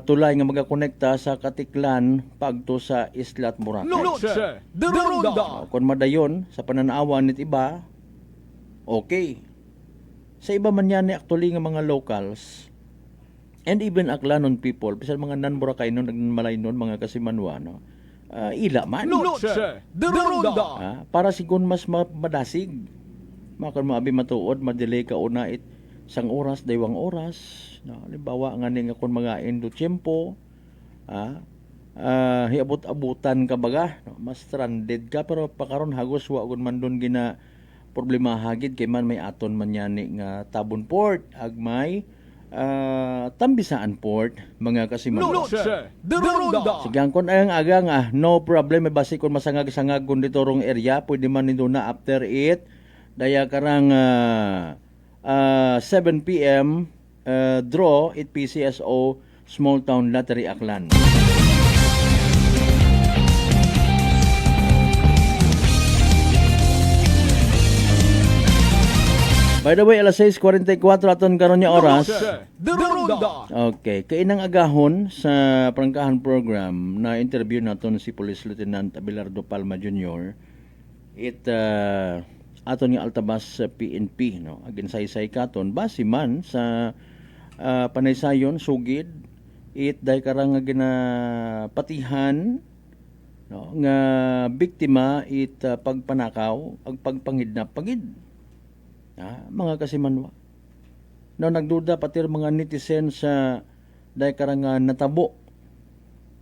tulay nga magakonekta sa Katiklan pagto sa Islat Boracay. Noche de Ronda. Kung madayon sa pananawan nit iba, okay. Sa iba man yan actually nga mga locals and even Aklanon people, bisan mga non-Boracay nun, nagmalay nun, mga Kasimanwa, no? Ila man. Noche de Ronda. Para sigun mas madasig. Makon maabi matuod, madelay ka una 1 oras, 2 oras. No? Halimbawa, nga nga kung mga endo tiyempo, hiabot-abutan ka baga, no? Mas stranded ka, pero pakaron hagos, wakon man doon gina problema hagid, kay man may aton man yani nga Tabon Port, agmay, Tambisaan Port, mga Kasimanwa. Noche de Ronda. Sigang kon ang aga nga, no problem, may basi kon masangag-sangag kung dito rong area, pwede man nito na after 8, daya karang 7 p.m. Draw, 8 PCSO, Small Town Lottery, Aklan. By the way, alas 6:44 aton karon nga oras. Okay, kainang agahon sa prangkahan program na interview naton si Police Lieutenant Abelardo Palma Jr. Aton nga altabas sa PNP, no. Aginsaysay katon base man sa panaysayon sugid dahi karang nga ginapatihan, no, nga biktima pagpanakaw ag pagpangidnap pagid. Mga Kasimanwa. No, nagduda pati mga netizen sa dahil karang natabo.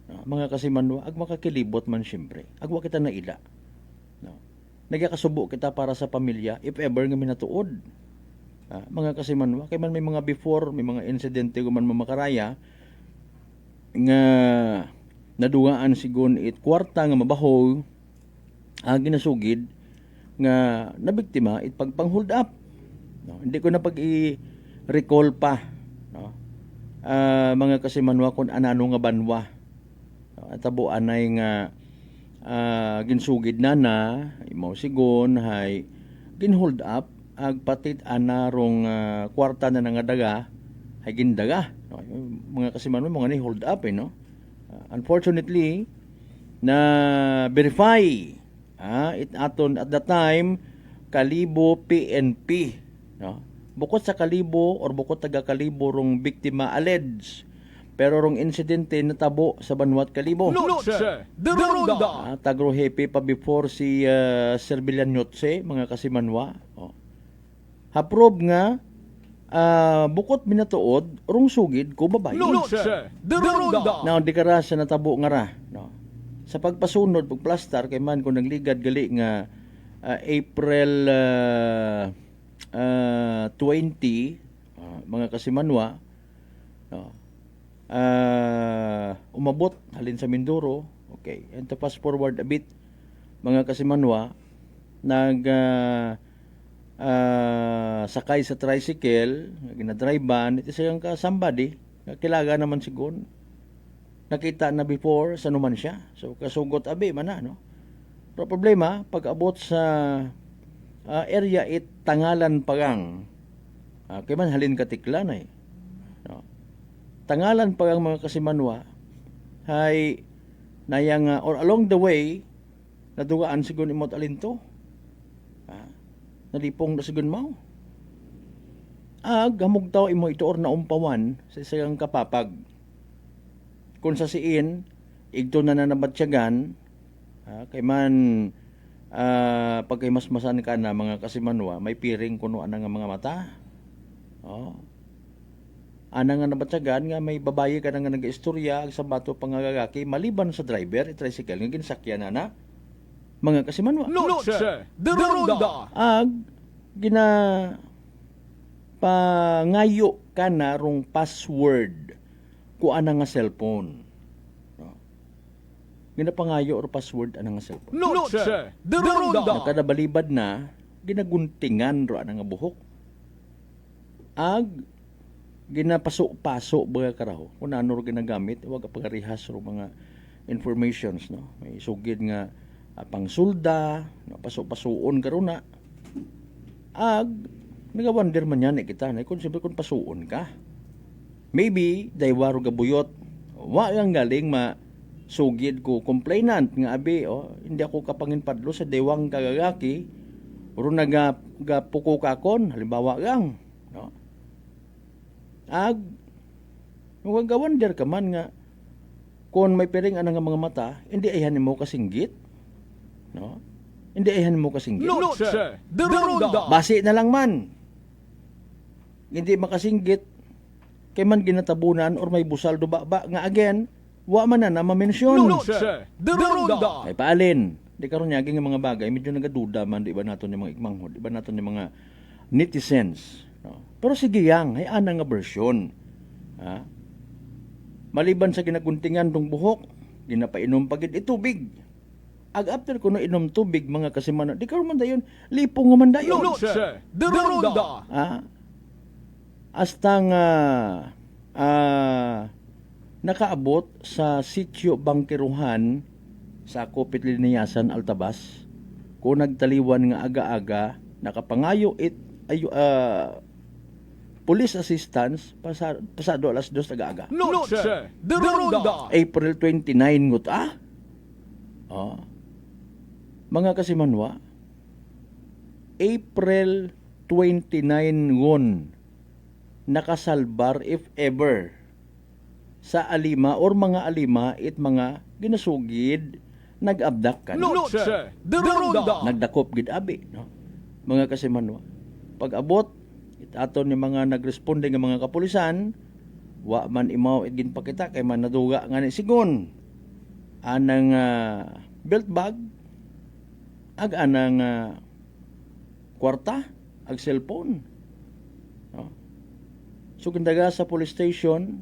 Mga Kasimanwa, ag makakilibot man siyempre. Agwa kita na ila. No. Nagkakasubo kita para sa pamilya if ever nga minatuod. Mga Kasimanwa, kay man may mga before, may mga insidente ko man mamakaraya nga nadugaan sigon kwarta nga mabaho ginasugid nga nabiktima pagpang-hold up. No, hindi ko na pag-i-recall pa, no? Mga Kasimanwa kung anano nga banwa. No, at tabo anay nga ginsugid na imaw sigon hay gin-hold up ag patit ana rong kwarta na nga daga hay gindaga. No, mga Kasimanwa mga ni hold up no. Unfortunately na verify it aton at the time Kalibo PNP, no? Bukod sa Kalibo or bukod taga Kalibo rong biktima alleged, pero rong insidente natabo sa Banwat Kalibo. Noche de Ronda. Tagro happy pa before si Sir Villanyotse, mga Kasimanwa. Haprob nga bukod minatuod rong sugid ko babae. Noche de Ronda. Now di kara sa natabo nga ra, no? Sa pagpasunod pagplastar kay man kung nagligad gali nga April 20 mga Kasimanwa, no, umabot halin sa Mindoro. Okay, and to fast forward a bit, mga Kasimanwa, sakay sa tricycle, ginadrivean, ito siyang somebody, kilaga naman sigon, nakita na before sa numan siya. So kasugot abi man na, no. Pero problema pag abot sa area Tangalan Pagang. Kay man halin Katiklan ay. No. Tangalan Pagang, mga Kasimanwa hay nayang or along the way nadugaan sigon imot alinto. Nalipong na sigon mao. Hamog taw imo ito or na umpawan sa isang kapapag. Kung sa siin, igto na nabatsyagan, kay man pagkay masmasan ka na, mga Kasimanwa, may piring kuno anang nga mga mata. Anang nga nabatsyagan nga may babayi ka na nga nag-istorya sa bato pangagagaki maliban sa driver, tricycle nga ginsakyan na mga Kasimanwa. Noche de Ronda. Gina pangayo ka na rong password ku ana nga cellphone. No? Ginapangayo or password ana nga cellphone. Noche de Ronda. Kada balibad na ginaguntingan ro ana nga buhok. Ginapaso-paso baga karaho. Kung ano ro ginagamit, wag pagarihas ro mga informations, no. May sugid nga pangsulda, paso-pasuon karon na. Nagawander man yan kita na kung siyempre kung pasuon ka. maybe daywaro gabuyot wa ang galing sugid ko complainant nga abi hindi ako kapanginpadlo sa dewang kagagaki uro nagapuko kakon halimbawa gang no ag wonder ka man nga kung may piring anang mga mata hindi ayhan mo kasinggit no hindi ayhan mo kasinggit Noche de Ronda. basi na lang man hindi makasinggit kay man ginatabunan or may busal do ba nga again wa man na ma-mention. Noche de Ronda. Ay paalin. Di karon yaging mga bagay medyo nagaduda man di ba naton yung mga ikmanghod, di ba naton yung mga netizens. No? Pero sige yang, ay ana nga version. Ha? Maliban sa ginaguntingan tong buhok, ginapainom pagid itubig. Ag after kuno inom tubig mga kasimano, di karon man dayon lipong man dayon. Noche de Ronda. Ha? Astang nakaabot sa sitio Bangkiruhan sa Kopit Liniyasan, Altabas kung nagtaliwan nga aga-aga nakapangayo police assistance pasado alas 2 aga-aga. Noche de Ronda. April 29 ngut mga kasimanwa April 29 ngon nakasalbar if ever sa alima or mga alima it mga ginasugid nag-abdak kan. Noche de Ronda. Nagdakop gid abi no. Mga kasimanwa. Pag abot aton ni mga nagresponde nga mga kapulisan wa man imaw it ginpakita kay man naduga nga ni sigon anang belt bag ag anang kwarta ag cellphone. No? So kindaga sa police station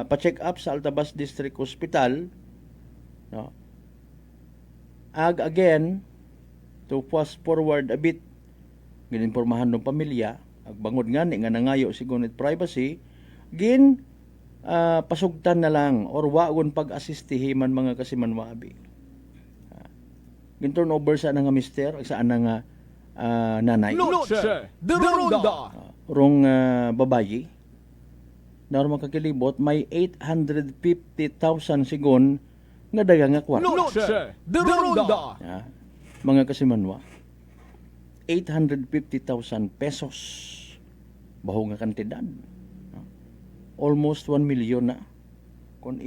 pa-check up sa Altabas District Hospital no ag again to fast forward a bit gininpormahan ng pamilya ag bangod nga nangayo sigunit privacy pasugtan na lang or wagon pag-asistihi man mga kasimanwa abi gin turn over sa nga mister ag sa nga nanay. Noche de Ronda. Rong babayi naron makakilibot may 850,000 sigon nga dagang nga kwarta. Noche de Ronda. Mga kasimanwa 850,000 pesos baho nga kantidad almost 1 million na kung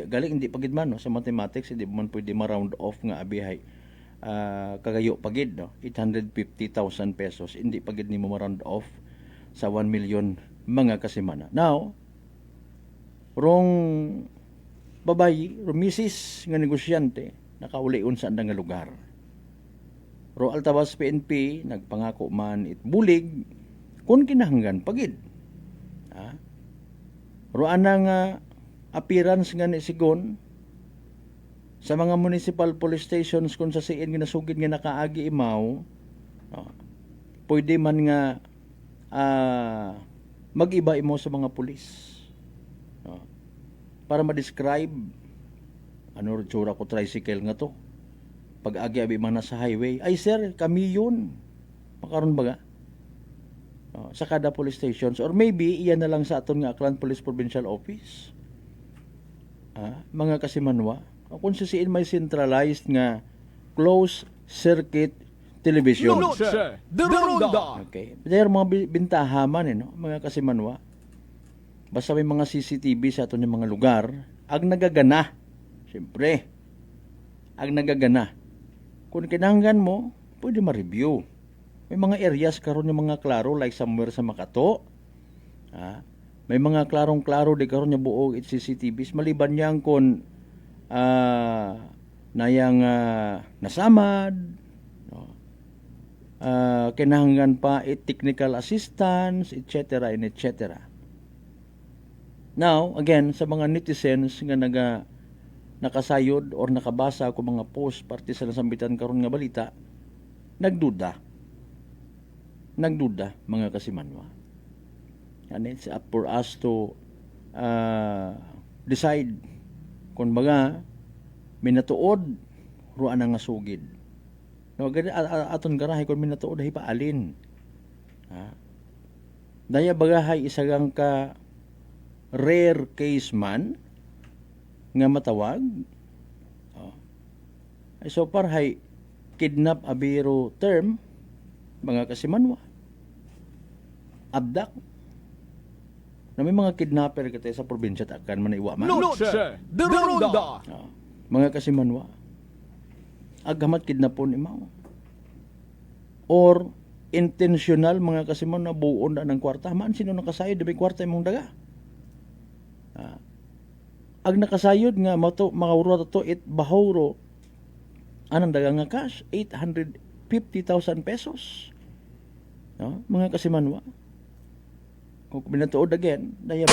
galing hindi pagid man sa mathematics hindi man pwede ma-round off nga abihay kagayo pagid 850,000 pesos hindi pagid nimo ma-round off sa 1 million mga kasimana. Now, rong babayi, misis nga negosyante, nakaulion sa andang nga lugar. Ro Altabas PNP, nagpangako man itbulig, kung kinahanggan pagid. Ro anang appearance nga ni sigon, sa mga municipal police stations kung sa siin nga nasugid nga nakaagi imaw, pwede man nga mag-iba imo sa mga pulis para ma-describe ano tsura ko tricycle nga to pag agi abi man sa highway ay sir kami yun makaron baga sa kada police stations or maybe iyan na lang sa aton nga Aklan Police Provincial Office mga kasimanwa kung siin may centralized nga closed circuit television. Noche de Ronda. Okay. Pero mga bintahaman mga kasimanwa. Basta may mga CCTV sa ato ng mga lugar, ag nagagana. Siyempre, ag nagagana. Kung kinahanglan mo, pwede ma-review. May mga areas karon ng mga klaro like somewhere sa Makato. May mga klarong-klaro di karon nya buo it CCTVs maliban yang kon nayang nasamad kinahanglan pa technical assistance, etc. and etc. Now, again, sa mga netizens nga nakasayod or nakabasa ko mga post parte sa nasambitan karon nga balita, nagduda mga kasimanwa. And it's up for us to decide kung baga minatuod ruan nga sugid. No, aton garahe kung minatuod ay paalin. Daya bagahay isagang ka rare case man nga matawag. So far hay kidnap abiro term mga kasimanwa. Abdak. Na may mga kidnapper kate sa probinsya takan man iwa man. Noche de Ronda. Mga kasimanwa. Agamat kidnapon imaw. Or intentional mga kasiman na buon na ng kwarta. Man sino nakasayod di may kwarta imong daga. Ag nakasayod nga makawuro to it bahawro anang daga nga cash 850,000 pesos. No? Mga kasimanwa. Kung binatuod again, daya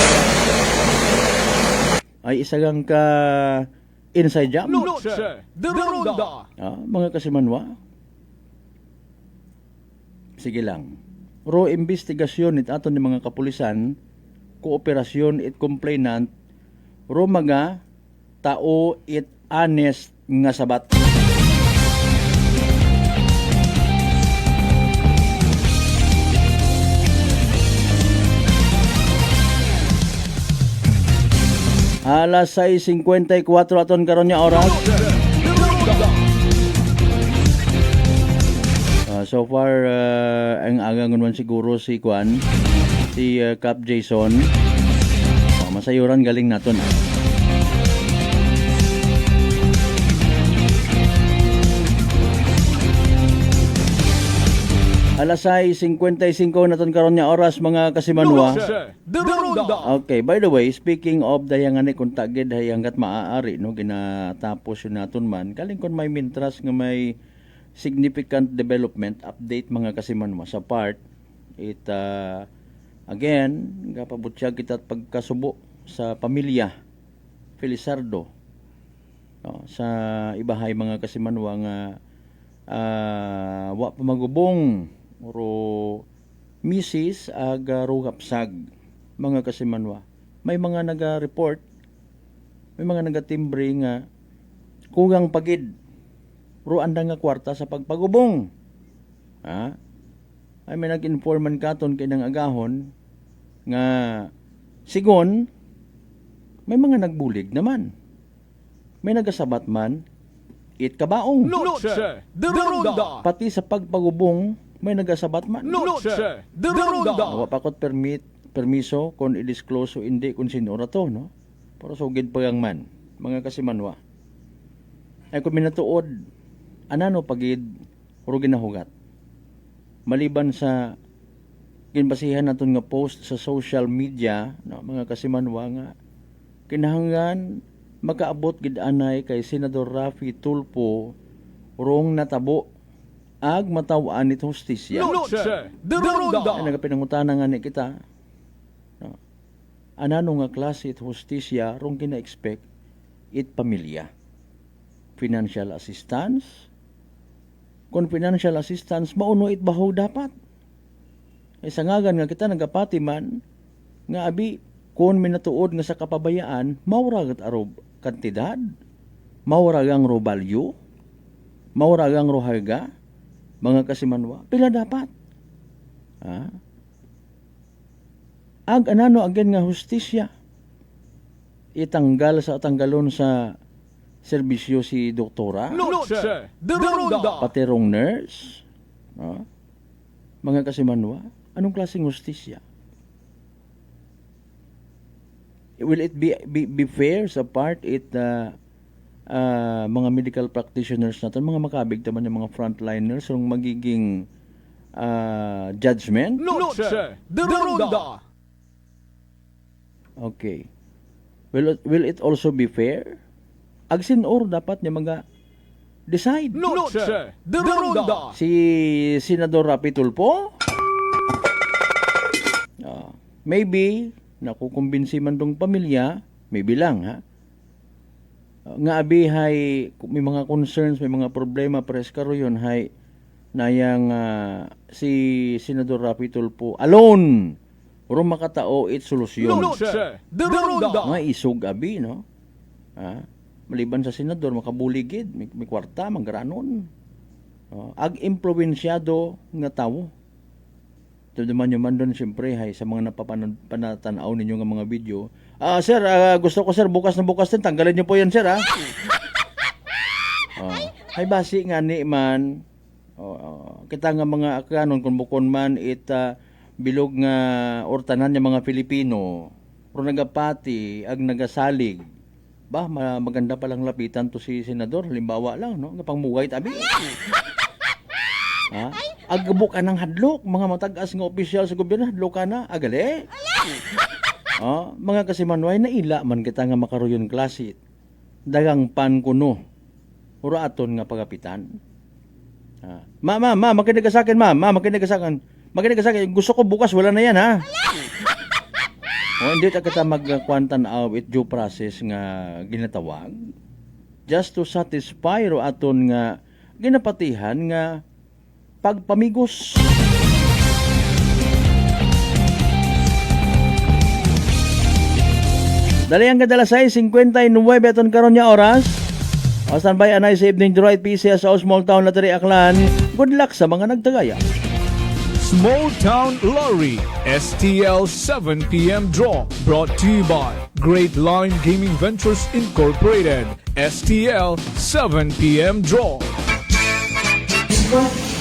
ay isagang ka inside job. Noche de Ronda. Mga kasimanwa. Sige lang. Ro investigasyon it aton ni mga kapulisan, kooperasyon it complainant, ro mga tao it honest nga sabat. Alas 6:54 aton karon nya oras. So far ang agangon man siguro si Kwan, si Cap Jason. Masayuran galing naton. Alas 6:55 naton karon nya oras mga kasimanwa. Okay, by the way, speaking of dayangani kung tagid hayanggat maaari no ginatapos yun naton man. Kaling kon may mintras nga may significant development update mga kasimanwa sa part it again gapabutya kita pagkasubo sa pamilya Felizardo sa ibahay mga kasimanwa nga wa pa magubong oro misis aga rugapsag mga kasimanwa. May mga naga-report, may mga naga-timbre nga kugang pagid ro anda nga kwarta sa pagpagubong. Ay may nag-informan katon kay nang agahon nga sigon may mga nagbulig naman. May nagasabat man it kabaong. Noche de Ronda. Pati sa pagpagubong may nagasabat man. Noche de Ronda. Wa pa kot permiso kung i-disclose o hindi kung sino ra to, no? Pero sugid pa yang man mga kasimanwa. Ay kung minatuod anano pagid uro ginahugat. Maliban sa ginbasihan naton nga post sa social media, no, mga kasimanwa nga kinahanglan makaabot gid anay kay Senador Raffy Tulfo rong natabo ag matawaan it hustisya. Noche de Ronda. Ay nagapinangutana nga ni kita. No. Anano nga klase it hustisya rong gina-expect it pamilya. Financial assistance. Kung financial assistance mauno it bahaw dapat. Ay sangagan nga kita nagapati man nga abi kung minatuod nga sa kapabayaan mauragat arob kantidad, mauragang ro value, mauragang ro harga, mga kasimanwa, pila dapat. Ag anano again nga hustisya, itanggal sa tanggalon sa serbisyo si doktora, Noche de Ronda. pati rong nurse, mga kasimanwa, anong klaseng hustisya? Will it be fair sa part it mga medical practitioners natin, mga makabig naman yung mga frontliners yung magiging judgment? Noche de Ronda. Okay. Will it also be fair? Agsin or dapat niya mga decide? Noche de Ronda. Si Senador Raffy Tulfo? Maybe nakukumbinsi man dong pamilya, maybe lang nga abi hay may mga concerns, may mga problema pares karo yon hay nayang si Senador Raffy Tulfo alone uro makatao it solusyon. Noche de Ronda. Nga isog abi no. Maliban sa senador makabuligid, may kwarta manggaranon. Ag impluwensyado nga tawo. Ito naman yung man doon, siyempre, hay, sa mga napapanatanaw ninyo ng mga video. Sir, gusto ko, sir, bukas na bukas din. Tanggalin niyo po yan, sir, ha? Hay, basi nga ni man. Kita nga mga kanon, kung bukon man, bilog nga ortanan yung mga Pilipino. Pero nagapati, ag nagasalig. Ba, maganda palang lapitan to si Senador. Halimbawa lang, no? Napangmugay tabi. Agabok ka ng hadlok, mga matagas nga opisyal sa gobyerno, hadlok ka na, agali. Mga kasimanway na ila man kita nga makaroyon klasit. Dagang pan kuno. Ura aton nga pagapitan. Makinig ka sa akin, makinig ka sa akin. Makinig ka sa akin, gusto ko bukas, wala na yan, ha? Hindi ta kita magkwantan with due process nga ginatawag. Just to satisfy ro aton nga ginapatihan nga pagpamigos. Dali ang kadala 6:59 aton karon nya oras. Asan bay anay sa evening drive PC sa Small Town Lottery Aklan. Good luck sa mga nagtagaya. Small Town Lottery STL 7 p.m. draw brought to you by Great Line Gaming Ventures Incorporated. STL 7 p.m. draw.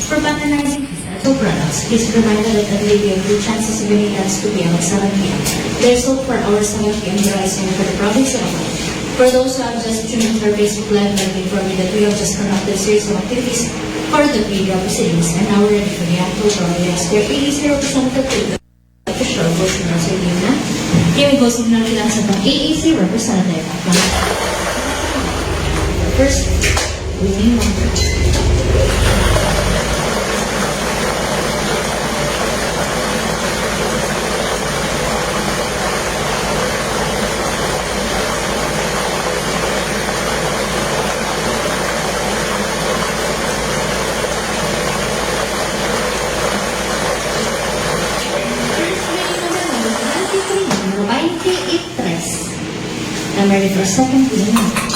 For patronizing Pisato products, please be reminded that the radio your chances of winning ends 2 p.m. at 7 p.m. There is hope for our 7 p.m. horizon for the province of Aklan. For those who have just tuned into our Facebook Live, let me inform you that we have just conducted a series of activities for the radio proceedings and now we're ready for the actual drawing. Yes, we are AAC representative to the official vote signal sa inyo na. Here we go, signal lang sa mga AAC representative. First, winning number. I'm ready for a second winning.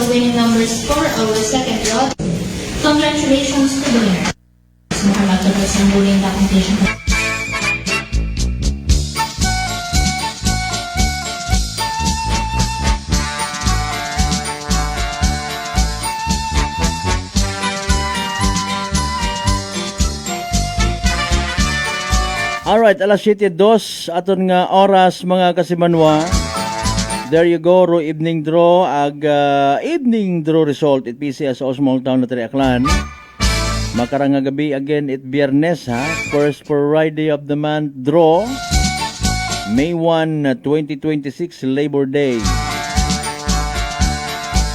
Winning numbers for our second lot. Congratulations to the winner. Muhammad Torres ng Bullying Documentation. Alright, alas 7:02 aton nga oras mga kasimanwa. There you go, ro evening draw evening draw result it PCS sa Small Town Lottery Aklan. Makarang nga gabi again it Biyernes, ha. First Friday of the month draw. May 1, 2026 Labor Day.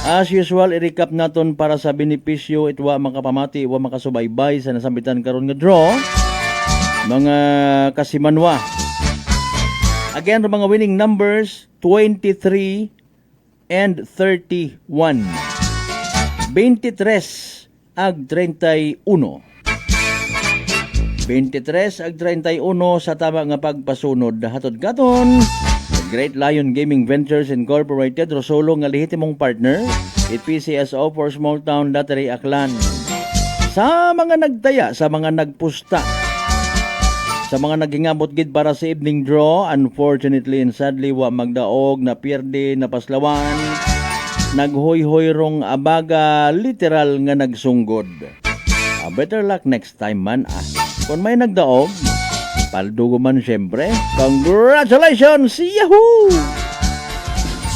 As usual, i-recap naton para sa benepisyo itwa makapamati, iwa makasubaybay sa nasambitan karon nga draw. Mga kasimanwa. Again, mga winning numbers 23 and 31. 23 ag 31. 23 ag 31 sa tama nga pagpasunod. Hatod gaton, Great Lion Gaming Ventures Incorporated, Rosolo nga lehitimong partner, it PCSO for Small Town Lottery Aklan. Sa mga nagtaya, sa mga nagpusta, sa mga nagingabot gid para sa evening draw, unfortunately and sadly wa magdaog, na pierde, na paslawan, naghoy-hoy rong abaga, literal nga nagsunggod. Better luck next time man. Kung may nagdaog, paldugo man syempre. Congratulations! Yahoo!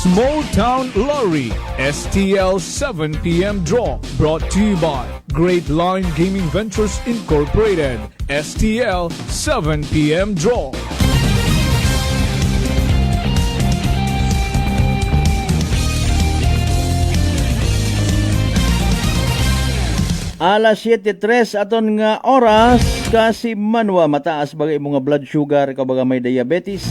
Small Town Lottery STL 7 p.m. draw brought to you by Great Line Gaming Ventures Incorporated. STL 7 p.m. draw. Alas 7:03 aton nga oras kasi manwa mataas bagay imong nga blood sugar kabaga may diabetes.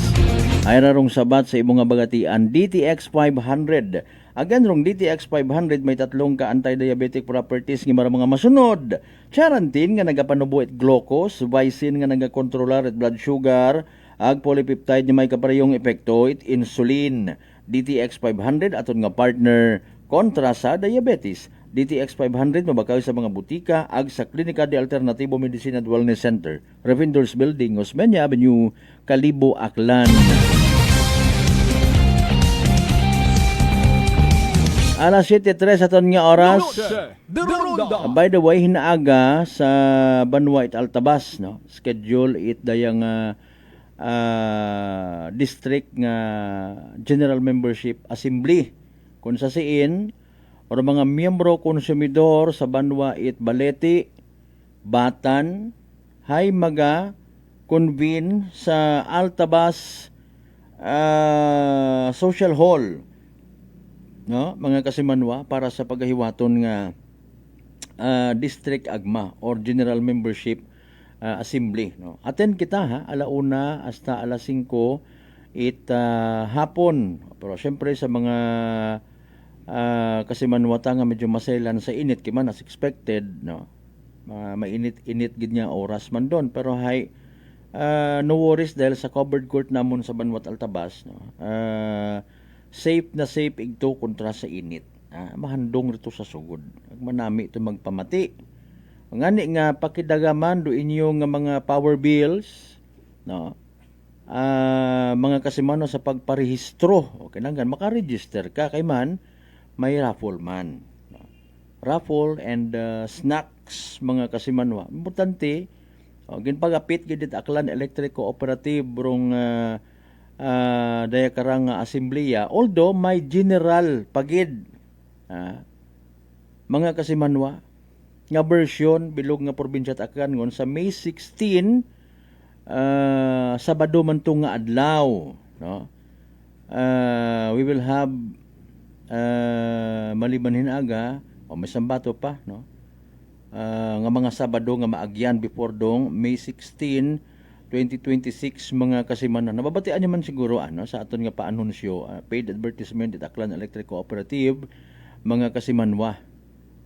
Ay rarong sabat sa imong nga bagatian DTX 500. Again rong DTX 500 may tatlong ka anti-diabetic properties nga mga masunod. Charantin nga nagapanubo it glucose, Vicin nga nagakontrolar it blood sugar, ag polypeptide nga may kaparehong epekto it insulin. DTX 500 aton nga partner kontra sa diabetes. DTX 500 mabakaw sa mga butika ag sa Klinika de Alternativo Medicine and Wellness Center, Revendors Building, Osmeña Avenue, Kalibo, Aklan. Alas 7:03 aton nga oras. By the way, hinaaga sa Banwa it Altabas, no? Schedule it dayang district nga General Membership Assembly. Kung sa siin o mga miyembro konsumidor sa Banwa it Balete, Batan, hay maga convene sa Altabas Social Hall, no, mga kasimanwa, para sa paghiwaton nga district agma or General Membership Assembly, no. Attend kita ha, alauna hasta alas 5 it hapon. Pero syempre sa mga kasi manwata nga medyo masailan sa init kiman as expected, no, mainit-init gid nga oras man doon, pero hay no worries dahil sa covered court namon sa Banwat Altabas, no, safe na safe igto kontra sa init, mahandong rito sa sugod ag manami ito magpamati ngani nga pakidagaman do inyo nga mga power bills, no, mga kasimano sa pagparehistro o kinanglan makaregister ka kay man may raffle man, no? Raffle and snacks mga kasimanwa. Importante, ginpagapit gid Aklan Electric Cooperative rong daya karang assembleya, although may general pagid mga kasimanwa nga version bilog nga probinsya Aklan ngon sa May 16 Sabado man to nga adlaw, no. We will have maliban hinaga o may sambato pa, no, nga mga Sabado nga maagyan before dong May 16, 2026 mga kasimanan. Nababatian niyo man siguro sa aton nga paanunsyo, paid advertisement at Aklan Electric Cooperative mga kasimanwa.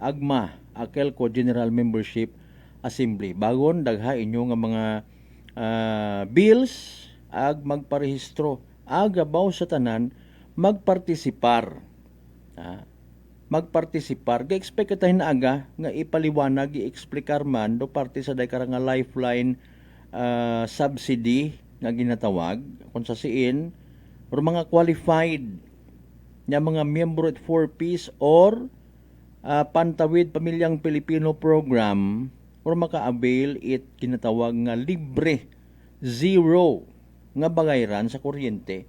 Agma Akelco General Membership Assembly. Bagon dagha inyo nga mga bills ag magparehistro, agabaw sa tanan magpartisipar. Magpartisipar. Ga-expect tayo na aga nga ipaliwanag, i-explikar man do parte sa day karang nga lifeline subsidy nga ginatawag kung sa siin or mga qualified nga mga miyembro at 4Ps or Pantawid Pamilyang Pilipino Program or maka-avail it ginatawag nga libre zero nga bagayran sa kuryente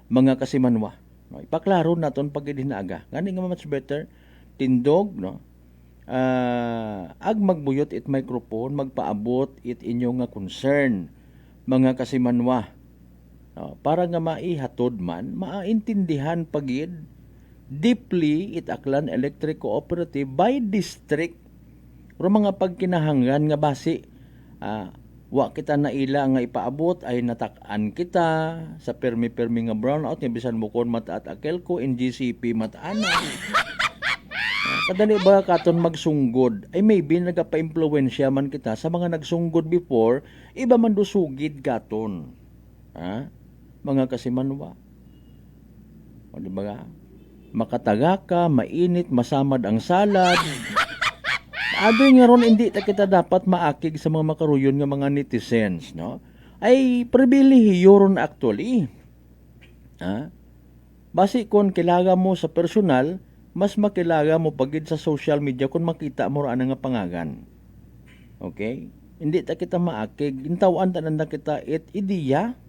mga kasimanwa. No, ipaklaro naton pag idinaaga. Ngani nga much better tindog, no. Ag magbuyot it microphone, magpaabot it inyo nga concern mga kasimanwa. No, para nga maihatod man, maintindihan pagid deeply it Aklan Electric Cooperative by district. Pero mga pagkinahanglan nga basi wa kita na ila nga ipaabot ay natak-an kita sa permi-permi nga brownout nga bisan mo kon mataat Akelco NGCP matana. Kadali ba katon magsunggod ay maybe nagapa-impluwensya man kita sa mga nagsunggod before, iba man do sugid katon. Mga kasimanwa. O di ba? Makataga ka, mainit, masamad ang salad. Abi nga ron hindi ta kita dapat maakig sa mga makaruyon nga mga netizens, no? Ay pribilehiyo ron actually. Basi kon kilaga mo sa personal, mas makilaga mo pagid sa social media kung makita mo ra nga pangagan. Okay? Hindi ta kita maakig, intawan tanan na kita it ideya.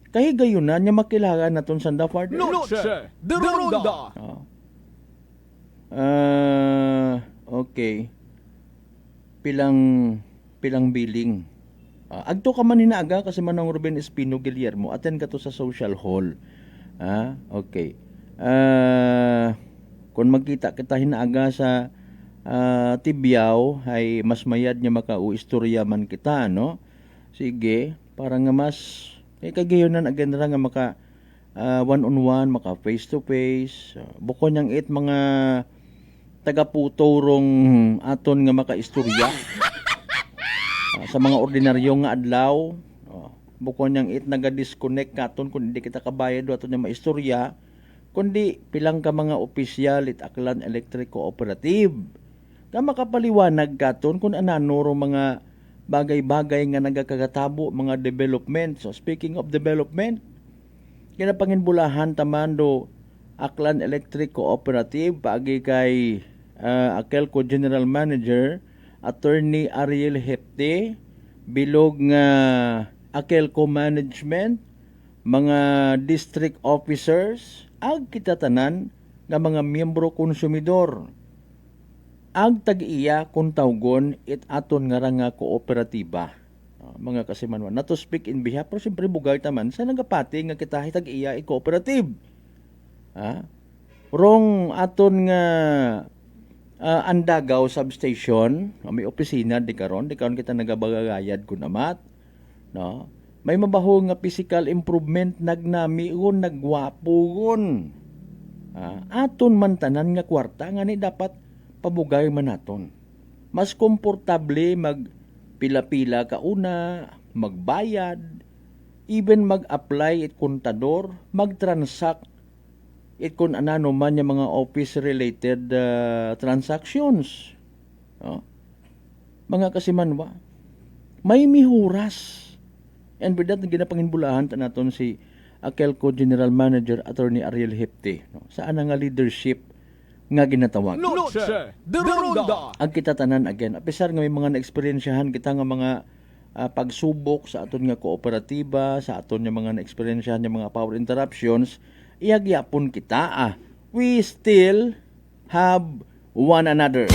Kahigayunan nya makilaga naton sa Dafard. Noche de Ronda. Okay. Pilang billing. Agto ka man hinaaga kasi manang Ruben Espino Guillermo, attend ka to sa social hall. Okay. Kung magkita kita hinaaga sa tibyaw ay mas mayad nga makauistorya man kita, no? Sige, para nga mas kagayonan again ra nga maka one-on-one, maka face-to-face. Buko niyang mga tagaputorong aton nga makaistorya. Sa mga ordinaryo nga adlaw, buko niyang naga-disconnect katon kung hindi kita kabayad aton nga maistorya, kundi pilang ka mga opisyal it Aklan Electric Cooperative. Nga makapaliwanag katon kung anano mga bagay-bagay nga nagakakatabo, mga development. So speaking of development, kinapanginbulahan tamando Aklan Electric Cooperative paagi kay Akelco General Manager Attorney Ariel Hepte, bilog nga Akelco Management, mga district officers, ag kitatanan nga mga miyembro konsumidor. Ag tag-iya kung tawgon it aton nga nga kooperatiba. Mga kasimanwan. Not to speak in behalf, pero siyempre bugal taman sa nagapati nga kita tag-iya i-cooperative. Rong aton nga Andagaw substation, may opisina di karon kita nagabagayad kun amat, no? May mabaho nga physical improvement nagnamion, nagwapugon. Aton man tanan nga kwarta nga ni dapat pabugay man naton. Mas komportable magpila-pila ka una, magbayad, even mag-apply it kontador, mag-transact it kung anano man yung mga office-related transactions. Mga kasimanwa, may mihuras. And with that, ginapanginbulahan ta naton si Akelco General Manager Attorney Ariel Hepte. Saan nga leadership nga ginatawag? Ang kitatanan again, apisar nga may mga na-experiensyahan kita nga mga pagsubok sa aton nga kooperatiba, sa aton nga mga na-experiensyahan nga mga power interruptions, iyagyapon kita we still have one another.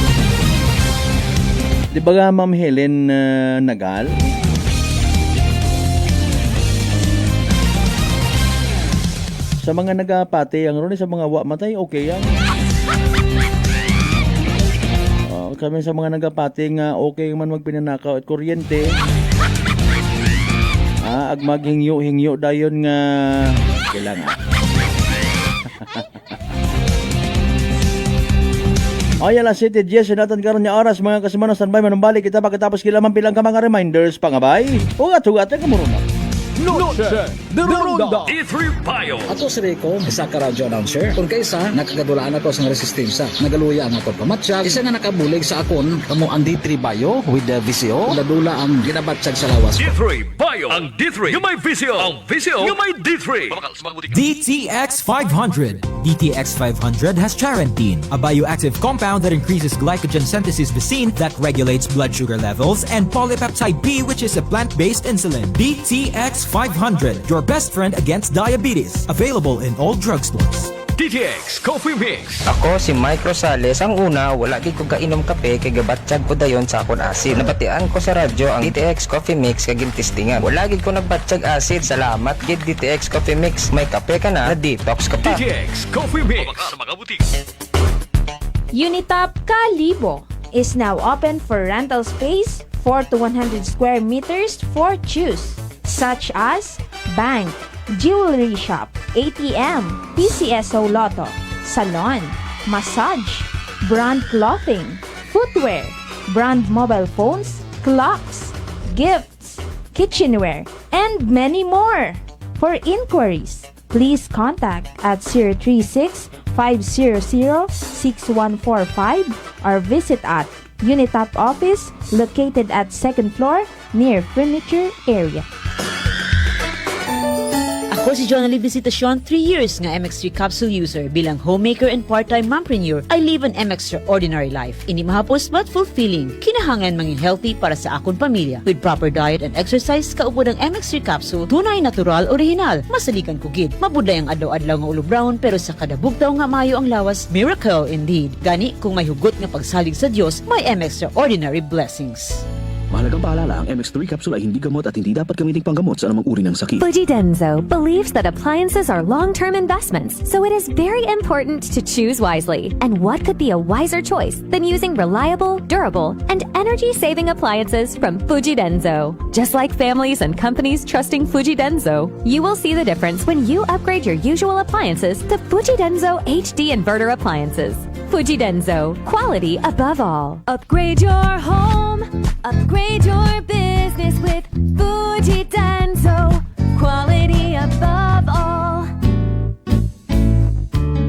Di ba nga Ma'am Helen Nagal? Sa mga nagapati ang ron, sa mga matay, okay yan. Kami sa mga nagapati nga okay man magpinanakaw at kuryente. Ag maghingyo dayon nga kailangan. Ayala City Jess, sinatan karon niya oras mga kasimano, standby manumbalik kita pagkatapos kilaman pilang ka mga reminders pangabay. Ugat-ugat ka muruna. Noche de Ronda D3 Bio. Ato si Rico, isa ka radio announcer. Kung kaysa, nakagadulaan ako sa resistensya. Nagaluya ang ako pamatsyag. Isa nga nakabulig sa akon, kamo ang D3 Bio with the VCO. Nadula ang ginabatsyag sa lawas. D3 Bio. Ang D3 yung may VCO. Ang VCO yung may D3. DTX 500. DTX 500 has Charentine, a bioactive compound that increases glycogen synthesis Vicine that regulates blood sugar levels, and polypeptide B, which is a plant-based insulin. DTX 500, your best friend against diabetes. Available in all drugstores. DTX Coffee Mix. Ako si Mike Rosales. Ang una, wala gid ko kainom kape kay gabatsyag ko dayon sa akon asid. Nabatian ko sa radyo ang DTX Coffee Mix kay gintistingan. Wala gid ko nagbatsyag asid. Salamat gid DTX Coffee Mix. May kape ka na detox ka pa. DTX Coffee Mix. Sa mga butik. Unitop Kalibo is now open for rental space 4 to 100 square meters for choose, such as bank, jewelry shop, ATM, PCSO Lotto, salon, massage, brand clothing, footwear, brand mobile phones, clocks, gifts, kitchenware, and many more. For inquiries, please contact at 036-500-6145 or visit at Unitop office located at 2nd floor near furniture area. Ako si Jonali Visitacion, 3 years nga MX3 capsule user. Bilang homemaker and part-time mompreneur, I live an extraordinary life. Ini mahapos but fulfilling. Kinahangan mangin healthy para sa akong pamilya. With proper diet and exercise, kaupod ang MX3 capsule, tunay, natural, original. Masalikan kugid. Mabuday ang adlaw-adlaw nga ulo brown, pero sa kada bugtaw nga mayo ang lawas, miracle indeed. Gani, kung may hugot nga pagsalig sa Dios, may extraordinary blessings. Mahalagang paalala, ang MX3 capsule ay hindi gamot at hindi dapat gamitin panggamot sa anumang uri ng sakit. Fujidenzo believes that appliances are long-term investments, so it is very important to choose wisely. And what could be a wiser choice than using reliable, durable, and energy-saving appliances from Fujidenzo? Just like families and companies trusting Fujidenzo, you will see the difference when you upgrade your usual appliances to Fujidenzo HD inverter appliances. Fujidenzo, quality above all. Upgrade your home, upgrade your business with Fujidenzo, quality above all.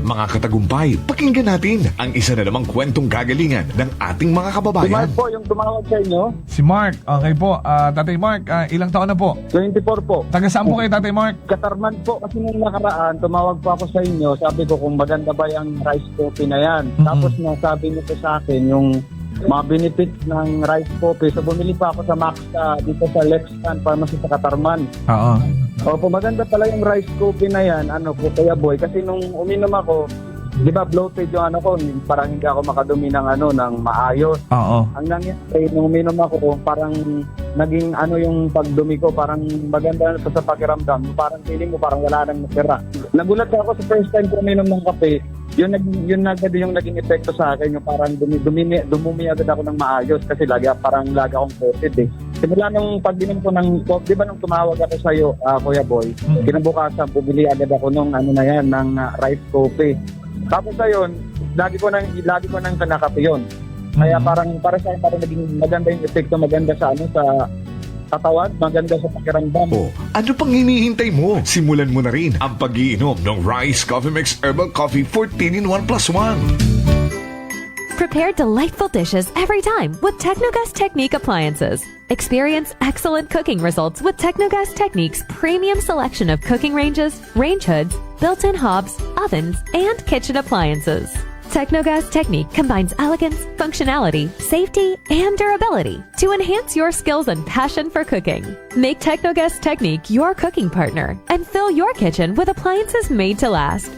Mga katagumpay, pakinggan natin ang isa na namang kwentong gagalingan ng ating mga kababayan. Si Mark po yung tumawag sa inyo. Si Mark, okay po. Tatay Mark, ilang taon na po? 24 po. Taga saan po kayo, Tatay Mark? Katarman po kasi nung nakaraan, tumawag po ako sa inyo. Sabi ko kung maganda ba yung rice coffee na yan. Tapos nasabi niyo po sa akin yung mga benefits ng rice coffee. So bumili pa ako sa Max dito sa Lexan Pharmacy sa Katarman. Oo. Opo, maganda pala yung rice coffee na yan, po, Kuya Boy. Kasi nung uminom ako, di ba bloated yung ko, parang hindi ako makadumi ng ng maayos. Oo. Ang nangyari, nung uminom ako, parang naging yung pagdumi ko, parang maganda sa pakiramdam. Parang feeling mo, parang wala nang natira. Nagulat ako sa first time ko uminom ng kape, yun agad yung naging epekto sa akin, yung parang dumumi agad ako ng maayos kasi parang lagi akong coated eh. Simula nung pag-inom ko ng coffee, di ba nung tumawag ako sa iyo, Kuya Boy, kinabukasan, bumili agad ako ng ng rice coffee. Tapos ayun, lagi ko nang kanakape yun. Kaya para sa akin, parang naging maganda yung epekto, maganda sa sa katawan, maganda sa pakiramdam. Ano pang hinihintay mo? Simulan mo na rin ang pag-iinom ng Rice Coffee Mix Herbal Coffee 14 in 1 plus 1. Prepare delightful dishes every time with Technogas Technique appliances. Experience excellent cooking results with Technogas Technique's premium selection of cooking ranges, range hoods, built-in hobs, ovens, and kitchen appliances. Technogas Technique combines elegance, functionality, safety, and durability to enhance your skills and passion for cooking. Make Technogas Technique your cooking partner and fill your kitchen with appliances made to last.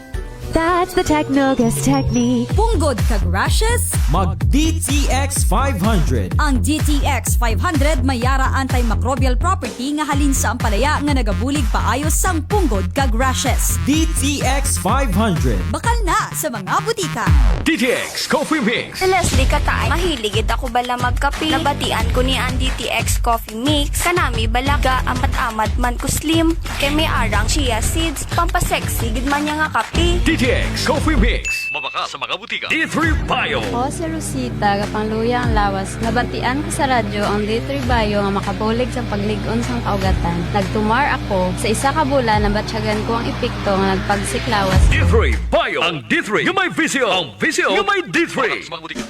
That's the Technogas Technique. Punggod kag rashes? Mag DTX 500. Ang DTX 500 may yara antimicrobial property nga halin sa ampalaya nga nagabulig paayos sang punggod kag rashes. DTX 500. Bakal na sa mga butika. DTX Coffee Mix. Leslie Katay, mahiligid ako bala magkape. Nabatian ko ni ang DTX Coffee Mix. Kanami balaga amat-amat man ko slim. Kay may arang chia seeds, pampasexy gid man niya nga kape. DTX Coffee Mix. Mabaka sa mga butika. D3 Bio. Ako si Rosita, kapangluya ang lawas. Nabatian ko sa radyo ang D3 Bio nga makabulig sa pagligon sang kaugatan. Nagtumar ako. Sa isa ka bulan, nabatsyagan ko ang epekto nga nagpagsiklawas. D3 Bio. Ang D3 yung may visio. Ang visio yung may D3. Mabaka sa mga butika.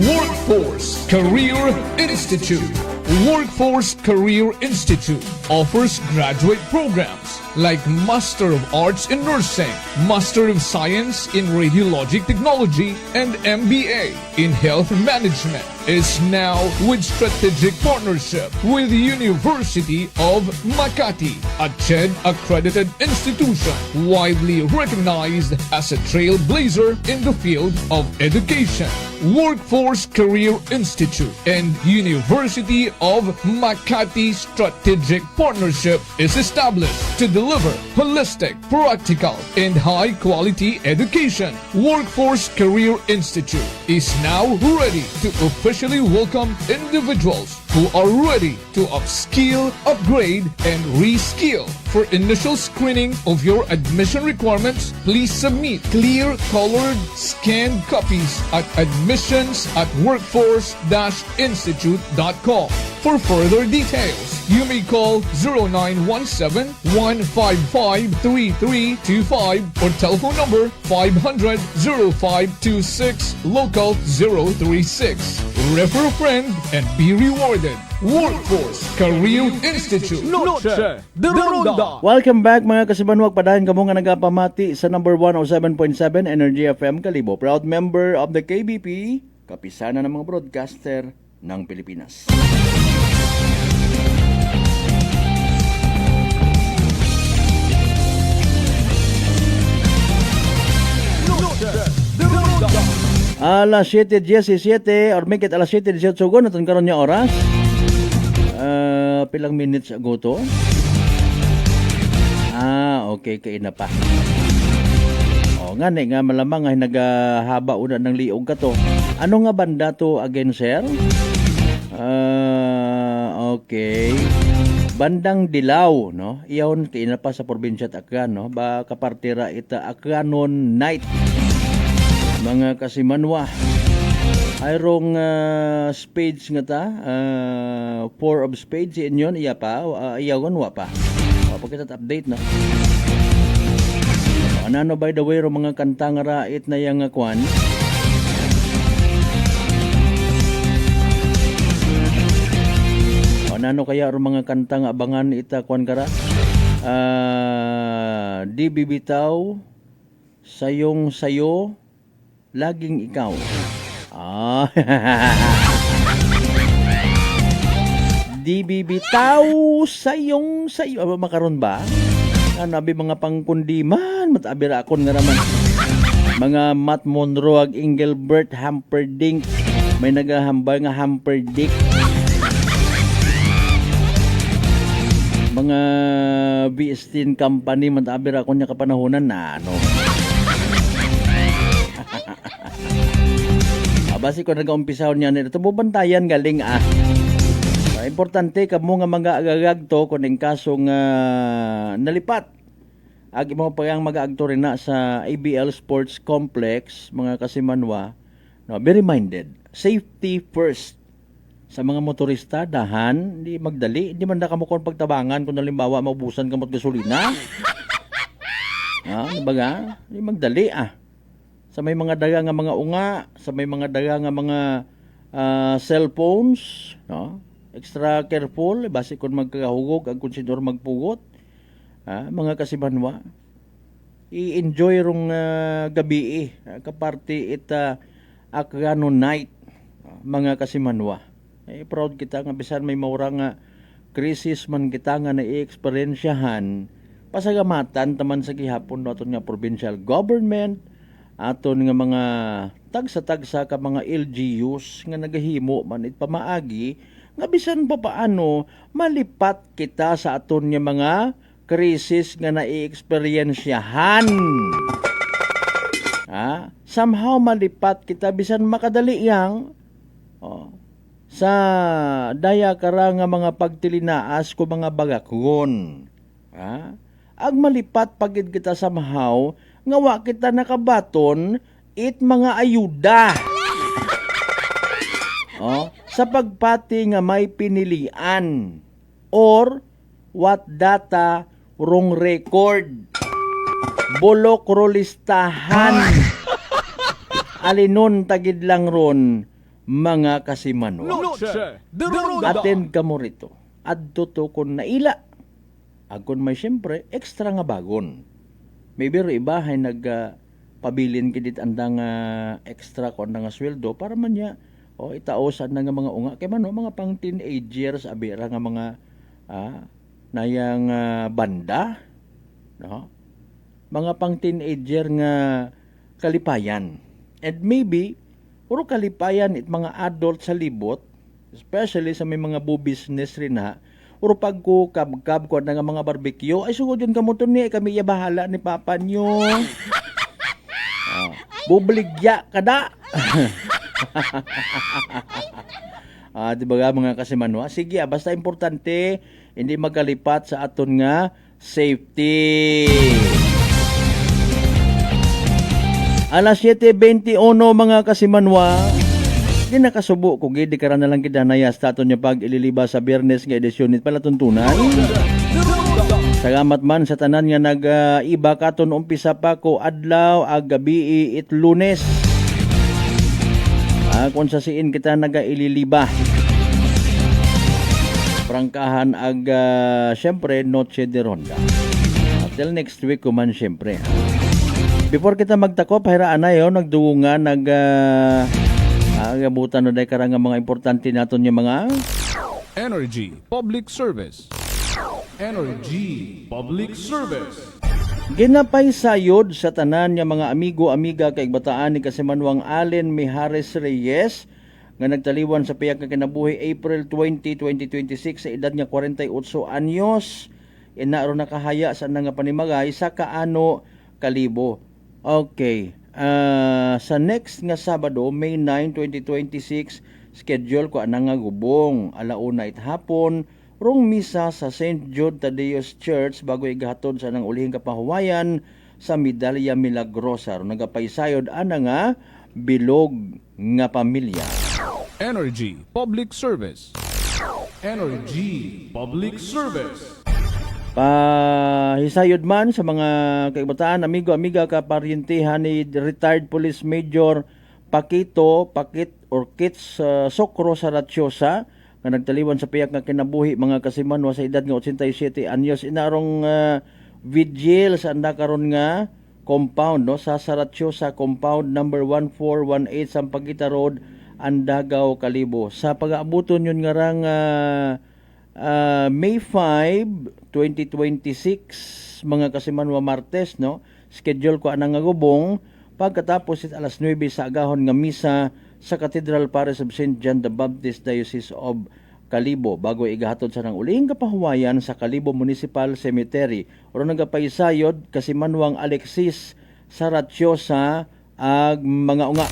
Workforce Career Institute. Workforce Career Institute offers graduate programs like Master of Arts in Nursing, Master of Science in Radiologic Technology, and MBA in Health Management. Is now with strategic partnership with the University of Makati, a CHED accredited institution widely recognized as a trailblazer in the field of education. Workforce Career Institute and University of Makati strategic partnership is established to deliver holistic, practical, and high-quality education. Workforce Career Institute is now ready to officially welcome individuals who are ready to upskill, upgrade, and reskill. For initial screening of your admission requirements, please submit clear-colored scanned copies at admissions@workforce-institute.com. For further details, you may call 0917-155-3325 or telephone number 500-0526 local 036. Refer a friend and be rewarded. Workforce Career Institute. Noche de Ronda. Welcome back mga kasibanwag, padayon kamo nga nagapamati sa number 107.7 Energy FM Kalibo. Proud member of the KBP, kapisana ng mga broadcaster ng Pilipinas. Alas 7:17 or make it alas 7:18 sugon naton karon nya oras. Pilang minutes ago to? Okay kay na pa. Nga nga malamang ay naghahaba una ng liog ka to. Ano nga banda to again, sir? Okay. Bandang Dilaw, no? Iyon kay na pa sa probinsya ta Aklan, no? Ba kapartira ita Aklanon Night. Mga kasimanwa. Ayrong spades nga ta, 4 of spades inyon iya pa, iyawan wa pa. Pagkita update na. Ano by the way ro mga kanta nga rait na yang kwan. Ano kaya ro mga kanta nga abangan ita kwan kara? Di bibitaw sayong sayo laging ikaw. Di bibitaw sayong sayo. Makaroon ba? Nabi mga pangkundiman, matabira akon nga naman. Mga Matt Monroe, ag Engelbert Humperdinck. May nagahambay nga Humperdinck. Mga V-Steen Company, matabira akon niya kapanahonan na ano. Basi ko nag-umpisaw niya nito. Bubantayan galing importante kamo nga mag-aagag to kung ang kasong nalipat. Ag mo pa yang mag-aagto rin na sa ABL Sports Complex, mga kasimanwa. No, be reminded, safety first. Sa mga motorista, dahan, hindi magdali, hindi man na kamo kon pagtabangan kung halimbawa maubusan kamot gasolina. Baga, hindi magdali Sa may mga daga nga mga unga, sa may mga daga nga mga cellphones, no? Extra careful, basi kung magkahugog ang konsidor magpugot. Mga kasimanwa, i-enjoy rong gabi kaparty ita Aklanon Night, mga kasimanwa. Proud kita nga bisan may maura nga krisis man kita nga na-i-experiensyahan, pasagamatan taman sa gihapon naton nga provincial government, aton nga mga tagsa-tagsa ka mga LGUs nga nagahimo man it pamaagi nga bisan pa paano malipat kita sa aton nga mga krisis nga na-i-experiensyahan. Somehow malipat kita bisan makadali yang sa daya kara nga mga pagtilinaas ko mga bagakon. Ag malipat pagid kita somehow nga wa kita nakabaton it mga ayuda. Sa pagpati nga may pinilian or what data wrong record. Bolok rolistahan. Alinon tagid lang ron mga kasimanwa. Attend ka mo rito. Adto to kon naila. Agon may siyempre extra nga bagon. Maybe ro iba hay nagpabilin kidit andang extra kon nga sweldo para man niya itaosan na nga mga unga kay man mga pang teenagers abira nga mga nayang banda, no? Mga pang teenager nga kalipayan. And maybe puro kalipayan it mga adult sa libot, especially sa may mga business rin puro pagko kabkab ko na nga mga barbecue ay sugod yun kamo to ni kami bahala ni papa nyo. Bubligya kada. Diba mga kasimanwa? Sige, basta importante hindi magkalipat sa aton nga safety. Alas 7:21 mga kasimanwa. Di nakasubo kung di ka na lang kidanaya sa aton nga pag ililiba sa Biyernes nga edisyon nit pala tuntunan. Salamat man sa tanan nga nag-iba katon umpisa pa ko adlaw ag gabi it Lunes. Kung sa siin kita naga-ililiba. Prangkahan ag syempre Noche de Ronda. Until next week kuman syempre. Before kita magtakop, hayra na yon nagduungan agabutan no day karang mga importante naton yung mga Energy Public Service. Energy Public Service. Ginapay sayod sa tanan nga mga amigo-amiga kay bataan ni Kasimanwang Allen Mijares Reyes nga nagtaliwan sa piyak nga kinabuhi April 20, 2026 sa edad nga 48 anyos. Inaro nakahaya sa nga panimagay sa kaano kalibo. Okay. Sa next nga Sabado, May 9, 2026, schedule ko anang nga gubong. Alauna hapon, rong misa sa St. Jude Tadeus Church bago igahatod sa nang ulihing kapahuwayan sa Medalla Milagrosa. Nagapaysayod ana nga bilog nga pamilya. Energy Public Service. Energy Public Service. Pahisayod man sa mga kaibataan, amigo-amiga kaparyentihan ni retired Police Major Pakit Orkits Sokro Saratiosa nga nagtaliwan sa piyak nga kinabuhi mga kasimanwa sa edad nga 87 anyos. Inarong vigil sa anda karon nga compound no sa Saratiosa compound number 1418 Sampaguita Road, Andagaw, Kalibo. Sa pag-aabuton yun nga rang May 5, 2026 mga kasimanwa Martes no. Schedule ko anang nga gubong pagkatapos alas 9 sa agahon nga misa sa Cathedral Parish of St. John the Baptist Diocese of Kalibo bago igahatod sa nang uling kapahuwayan sa Kalibo Municipal Cemetery. Oro nagapaysayod Kasimanwang Alexis Saratiosa ag mga unga.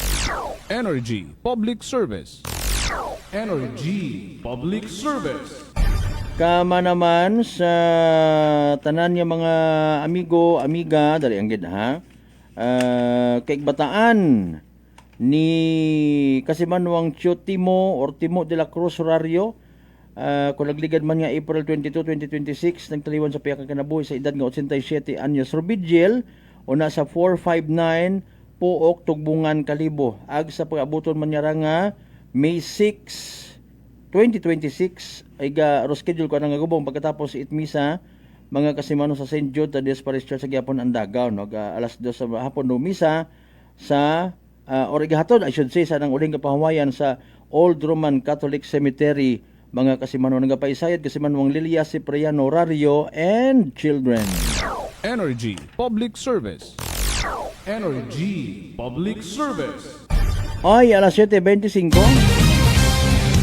Energy Public Service. Energy Public Service. Kama naman sa tanan nga mga amigo, amiga, dali ang gid ha. Kay bataan ni Kasimanwang Timo or Timo de la Cruz Horario, kung nagligad man nga April 22, 2026, nagtaliwan sa piyak nga kinabuhi sa edad nga 87 anyos. Robidjel o nasa 459 Puok, Tugbungan, Kalibo. Ag sa pag-abuton man niya nga May 6, 2026 ay schedule ko na nga gubong pagkatapos itmisa mga kasimano sa St. Jude Tadeus Parish Church sa Gyapon Andagaw no alas 2 sa hapon no misa sa or igahatod I should say sa nang uling kapahuwayan sa Old Roman Catholic Cemetery mga kasimano nagapaisayad Kasimanwang Lilia Cipriano Rario and children. Energy Public Service. Energy Public Service. Ay alas 7:25.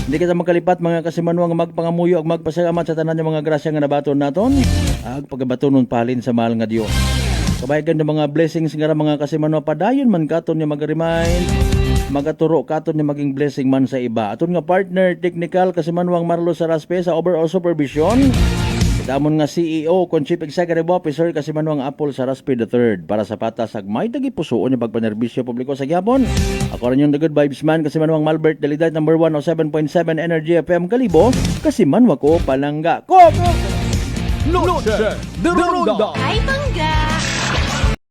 Hindi kita makalipat mga kasimanwang magpangamuyo ag magpasalamat sa tanan ng mga grasya nga nabaton naton ag pagabatonon palin sa mahal nga Dios. Kabayagan ng mga blessings nga mga kasimanwa padayon man katon nga mag-remind, magaturo katon nga maging blessing man sa iba. Aton nga partner technical Kasimanwang Marlo Saraspe sa overall supervision. Damon nga CEO kon Chief Executive Officer Kasimanwang Apple Saraspe III para sa patas ag may tagipusoon yung pagpanerbisyo publiko sa Gyapon. Ako rin yung The Good Vibes Man Kasimanwang Malbert Deliday number 1 o 7.7 Energy FM Kalibo Kasimanwa ko palangga ko. Noche de Ronda. Ay,